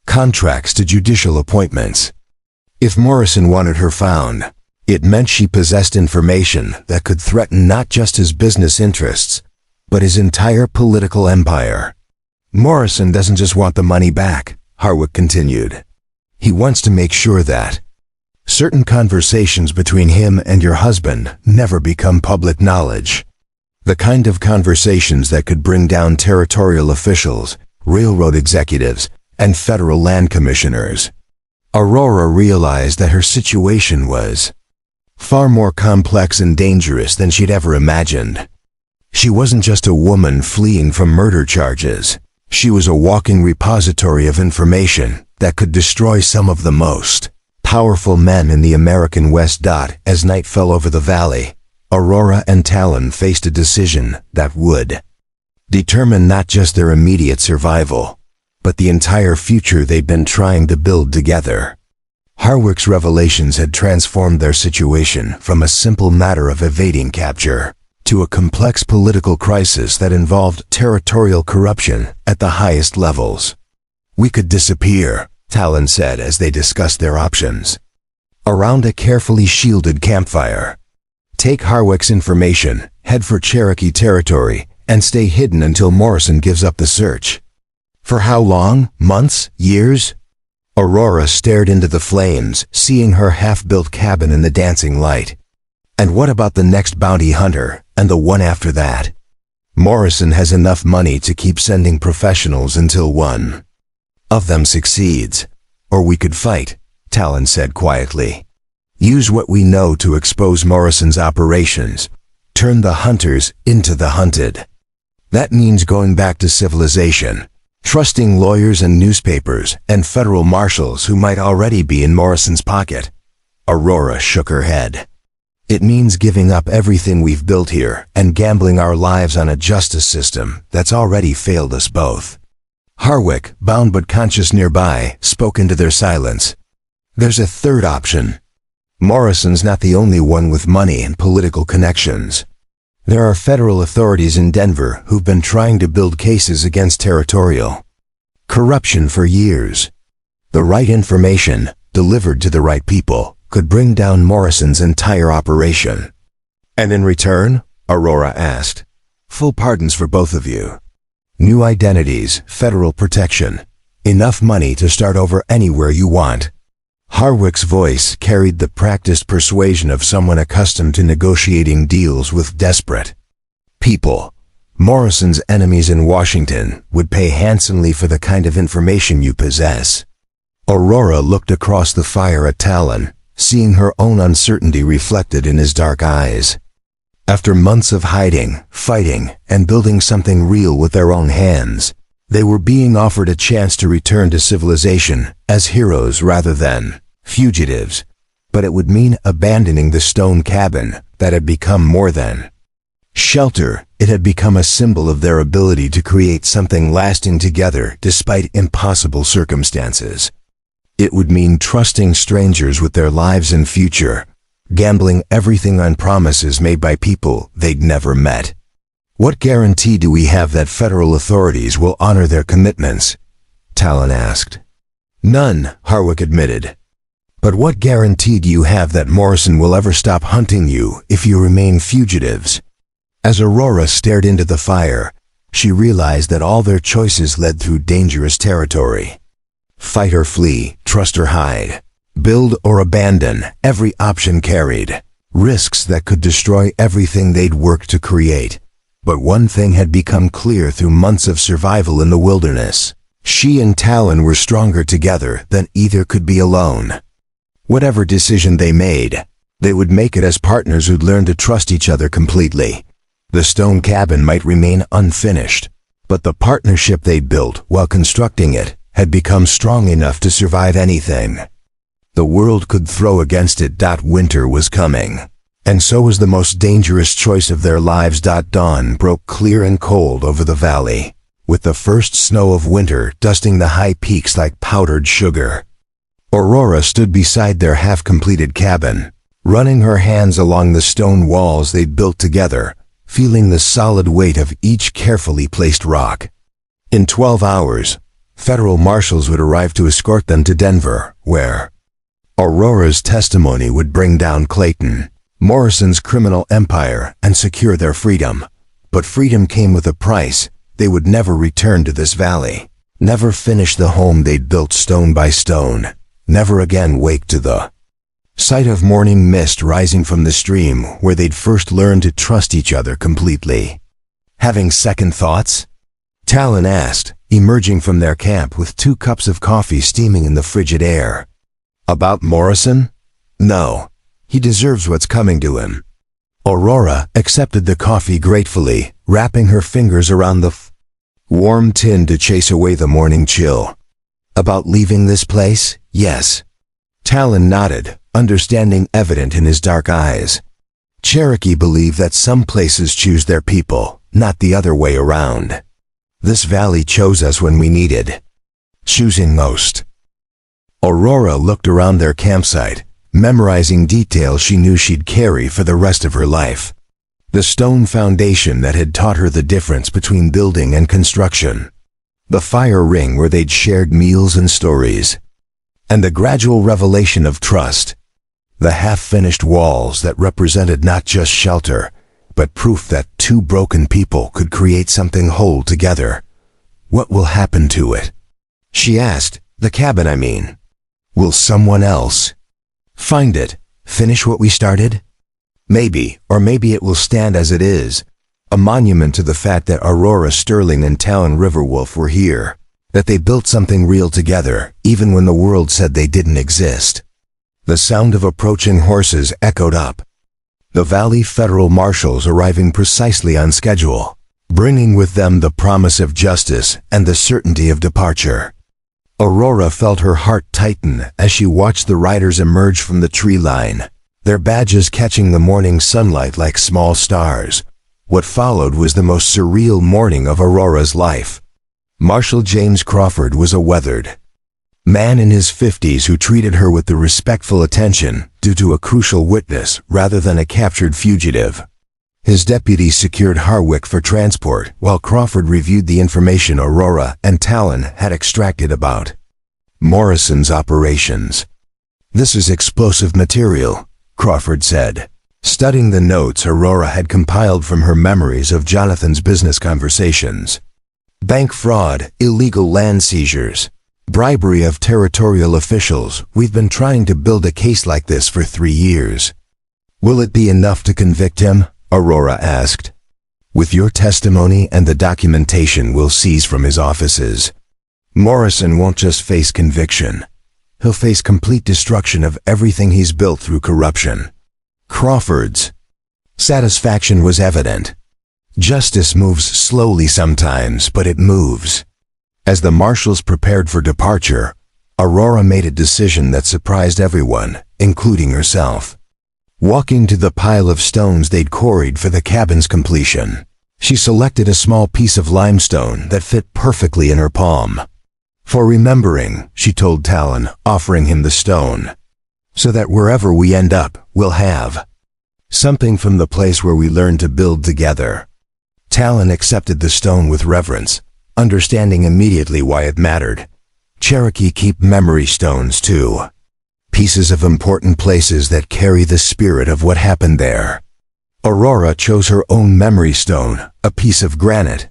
contracts to judicial appointments. If Morrison wanted her found, it meant she possessed information that could threaten not just his business interests, but his entire political empire. "Morrison doesn't just want the money back," Harwick continued. "He wants to make sure that certain conversations between him and your husband never become public knowledge. The kind of conversations that could bring down territorial officials, railroad executives, and federal land commissioners." Aurora realized that her situation was far more complex and dangerous than she'd ever imagined. She wasn't just a woman fleeing from murder charges. She was a walking repository of information that could destroy some of the most powerful men in the American West. As night fell over the valley, Aurora and Talon faced a decision that would determine not just their immediate survival, but the entire future they'd been trying to build together. Harwick's revelations had transformed their situation from a simple matter of evading capture to a complex political crisis that involved territorial corruption at the highest levels. "We could disappear," Talon said as they discussed their options. Around a carefully shielded campfire, "Take Harwick's information, head for Cherokee territory, and stay hidden until Morrison gives up the search." "For how long? Months? Years?" Aurora stared into the flames, seeing her half-built cabin in the dancing light. "And what about the next bounty hunter, and the one after that?" "Morrison has enough money to keep sending professionals until one of them succeeds. Or we could fight," Talon said quietly. "Use what we know to expose Morrison's operations. Turn the hunters into the hunted. That means going back to civilization, trusting lawyers and newspapers and federal marshals who might already be in Morrison's pocket." Aurora shook her head. "It means giving up everything we've built here and gambling our lives on a justice system that's already failed us both." Harwick, bound but conscious nearby, spoke into their silence. "There's a third option. Morrison's not the only one with money and political connections. There are federal authorities in Denver who've been trying to build cases against territorial corruption for years. The right information, delivered to the right people, could bring down Morrison's entire operation." "And in return?" Aurora asked. "Full pardons for both of you. New identities, federal protection, enough money to start over anywhere you want." Harwick's voice carried the practiced persuasion of someone accustomed to negotiating deals with desperate people. "Morrison's enemies in Washington would pay handsomely for the kind of information you possess." Aurora looked across the fire at Talon, seeing her own uncertainty reflected in his dark eyes. After months of hiding, fighting, and building something real with their own hands, they were being offered a chance to return to civilization as heroes rather than fugitives. But it would mean abandoning the stone cabin that had become more than shelter. It had become a symbol of their ability to create something lasting together despite impossible circumstances. It would mean trusting strangers with their lives and future, gambling everything on promises made by people they'd never met. "What guarantee do we have that federal authorities will honor their commitments?" Talon asked. "None," Harwick admitted. "But what guarantee do you have that Morrison will ever stop hunting you if you remain fugitives?" As Aurora stared into the fire, she realized that all their choices led through dangerous territory. Fight or flee, trust or hide, build or abandon, every option carried risks that could destroy everything they'd worked to create. But one thing had become clear through months of survival in the wilderness. She and Talon were stronger together than either could be alone. Whatever decision they made, they would make it as partners who'd learn to trust each other completely. The stone cabin might remain unfinished, but the partnership they built while constructing it had become strong enough to survive anything. The world could throw against it. Winter was coming, and so was the most dangerous choice of their lives. Dawn broke clear and cold over the valley, with the first snow of winter dusting the high peaks like powdered sugar. Aurora stood beside their half-completed cabin, running her hands along the stone walls they'd built together, feeling the solid weight of each carefully placed rock. In 12 hours, federal marshals would arrive to escort them to Denver, where Aurora's testimony would bring down Clayton, Morrison's criminal empire, and secure their freedom. But freedom came with a price. They would never return to this valley, never finish the home they'd built stone by stone, never again wake to the sight of morning mist rising from the stream where they'd first learned to trust each other completely. Having second thoughts? Talon asked, emerging from their camp with 2 cups of coffee steaming in the frigid air. About Morrison? No. He deserves what's coming to him. Aurora accepted the coffee gratefully, wrapping her fingers around the warm tin to chase away the morning chill. About leaving this place? Yes. Talon nodded, understanding evident in his dark eyes. Cherokee believed that some places choose their people, not the other way around. This valley chose us when we needed, choosing most. Aurora looked around their campsite, memorizing details she knew she'd carry for the rest of her life. The stone foundation that had taught her the difference between building and construction. The fire ring where they'd shared meals and stories. And the gradual revelation of trust. The half-finished walls that represented not just shelter, but proof that 2 broken people could create something whole together. What will happen to it? She asked. The cabin, I mean. Will someone else find it, finish what we started? Maybe, or maybe it will stand as it is, a monument to the fact that Aurora Sterling and Talon Riverwolf were here, that they built something real together, even when the world said they didn't exist. The sound of approaching horses echoed up. The Valley Federal Marshals arriving precisely on schedule, bringing with them the promise of justice and the certainty of departure. Aurora felt her heart tighten as she watched the riders emerge from the tree line, their badges catching the morning sunlight like small stars. What followed was the most surreal morning of Aurora's life. Marshal James Crawford was a weathered man in his 50s who treated her with the respectful attention due to a crucial witness rather than a captured fugitive. His deputies secured Harwick for transport while Crawford reviewed the information Aurora and Talon had extracted about Morrison's operations. "This is explosive material," Crawford said, studying the notes Aurora had compiled from her memories of Jonathan's business conversations. "Bank fraud, illegal land seizures, bribery of territorial officials. We've been trying to build a case like this for 3 years." "Will it be enough to convict him?" Aurora asked. "With your testimony and the documentation we'll seize from his offices, Morrison won't just face conviction. He'll face complete destruction of everything he's built through corruption." Crawford's satisfaction was evident. Justice moves slowly sometimes, but it moves. As the marshals prepared for departure, Aurora made a decision that surprised everyone, including herself. Walking to the pile of stones they'd quarried for the cabin's completion, she selected a small piece of limestone that fit perfectly in her palm. "For remembering," she told Talon, offering him the stone, "so that wherever we end up, we'll have something from the place where we learned to build together." Talon accepted the stone with reverence, understanding immediately why it mattered. Cherokee keep memory stones too. Pieces of important places that carry the spirit of what happened there. Aurora chose her own memory stone, a piece of granite,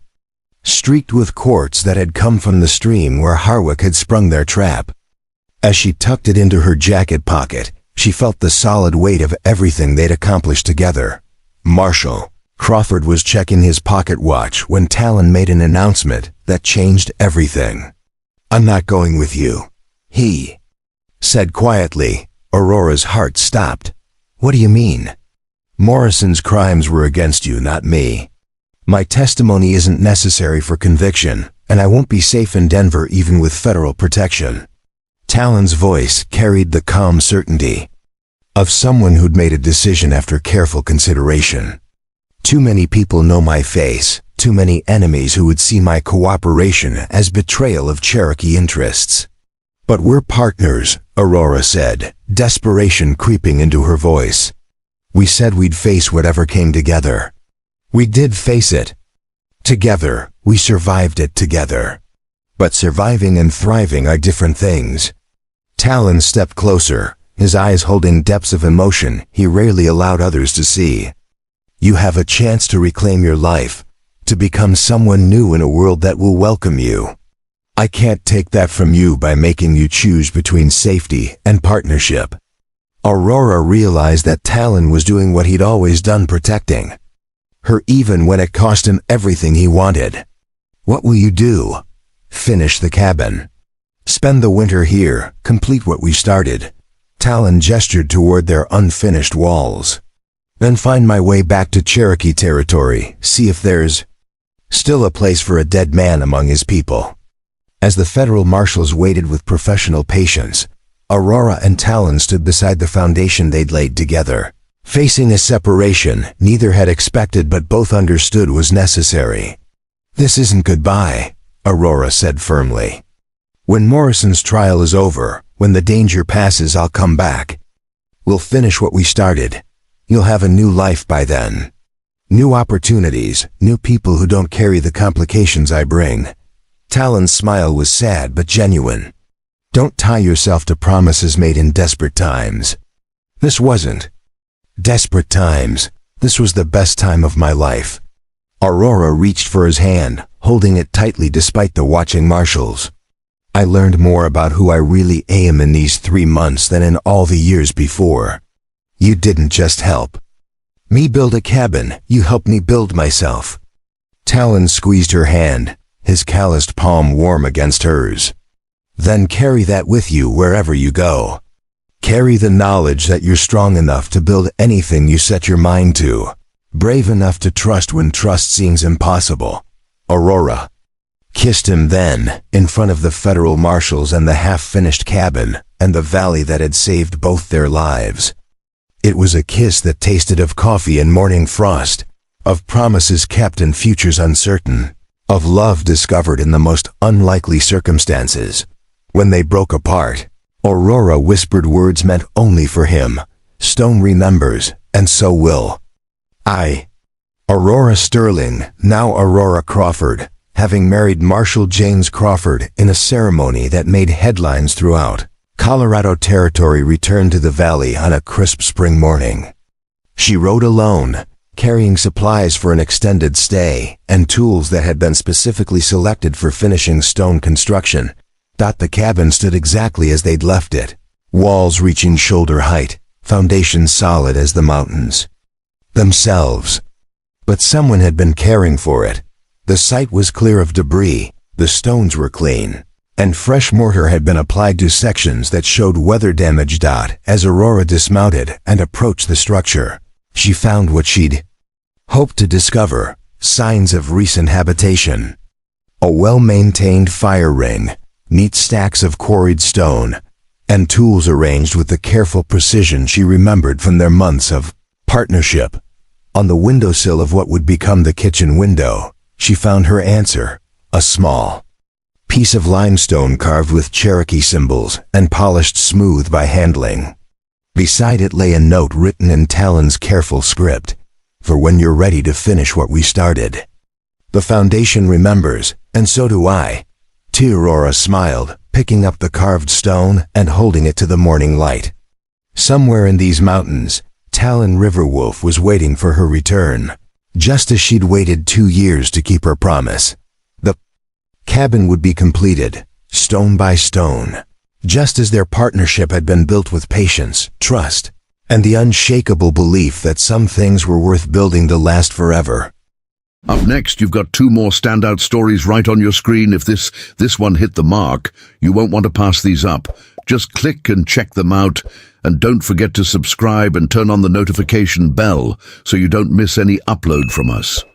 streaked with quartz that had come from the stream where Harwick had sprung their trap. As she tucked it into her jacket pocket, she felt the solid weight of everything they'd accomplished together. Marshal, Crawford was checking his pocket watch when Talon made an announcement that changed everything. "I'm not going with you," he said quietly. Aurora's heart stopped. "What do you mean?" "Morrison's crimes were against you, not me. My testimony isn't necessary for conviction, and I won't be safe in Denver even with federal protection." Talon's voice carried the calm certainty of someone who'd made a decision after careful consideration. "Too many people know my face, too many enemies who would see my cooperation as betrayal of Cherokee interests." "But we're partners," Aurora said, desperation creeping into her voice. "We said we'd face whatever came together. We did face it. Together, we survived it together. But surviving and thriving are different things." Talon stepped closer, his eyes holding depths of emotion he rarely allowed others to see. "You have a chance to reclaim your life, to become someone new in a world that will welcome you. I can't take that from you by making you choose between safety and partnership." Aurora realized that Talon was doing what he'd always done, protecting her even when it cost him everything he wanted. "What will you do?" "Finish the cabin. Spend the winter here, complete what we started." Talon gestured toward their unfinished walls. "Then find my way back to Cherokee territory, see if there's still a place for a dead man among his people." As the federal marshals waited with professional patience, Aurora and Talon stood beside the foundation they'd laid together. Facing a separation neither had expected but both understood was necessary. "This isn't goodbye," Aurora said firmly. "When Morrison's trial is over, when the danger passes, I'll come back. We'll finish what we started. You'll have a new life by then. New opportunities, new people who don't carry the complications I bring." Talon's smile was sad but genuine. "Don't tie yourself to promises made in desperate times." "This wasn't desperate times. This was the best time of my life." Aurora reached for his hand, holding it tightly despite the watching marshals. "I learned more about who I really am in these 3 months than in all the years before. You didn't just help me build a cabin, you helped me build myself." Talon squeezed her hand, his calloused palm warm against hers. "Then carry that with you wherever you go. Carry the knowledge that you're strong enough to build anything you set your mind to. Brave enough to trust when trust seems impossible." Aurora kissed him then, in front of the federal marshals and the half-finished cabin, and the valley that had saved both their lives. It was a kiss that tasted of coffee and morning frost, of promises kept and futures uncertain, of love discovered in the most unlikely circumstances. When they broke apart, Aurora whispered words meant only for him. "Stone remembers, and so will I." Aurora Sterling, now Aurora Crawford, having married Marshal James Crawford in a ceremony that made headlines throughout Colorado Territory, returned to the valley on a crisp spring morning. She rode alone, carrying supplies for an extended stay and tools that had been specifically selected for finishing stone construction. The cabin stood exactly as they'd left it, walls reaching shoulder height, foundations solid as the mountains themselves. But someone had been caring for it. The site was clear of debris, the stones were clean, and fresh mortar had been applied to sections that showed weather damage. As Aurora dismounted and approached the structure, she found what she'd hoped to discover: signs of recent habitation. A well-maintained fire ring, neat stacks of quarried stone, and tools arranged with the careful precision she remembered from their months of partnership. On the windowsill of what would become the kitchen window, she found her answer: a small piece of limestone carved with Cherokee symbols and polished smooth by handling. Beside it lay a note written in Talon's careful script: "For when you're ready to finish what we started. The foundation remembers, and so do I." Aurora smiled, picking up the carved stone and holding it to the morning light. Somewhere in these mountains, Talon Riverwolf was waiting for her return, just as she'd waited 2 years to keep her promise. The cabin would be completed, stone by stone, just as their partnership had been built with patience, trust, and the unshakable belief that some things were worth building to last forever. Up next, you've got two more standout stories right on your screen. If this one hit the mark, you won't want to pass these up. Just click and check them out. And don't forget to subscribe and turn on the notification bell so you don't miss any upload from us.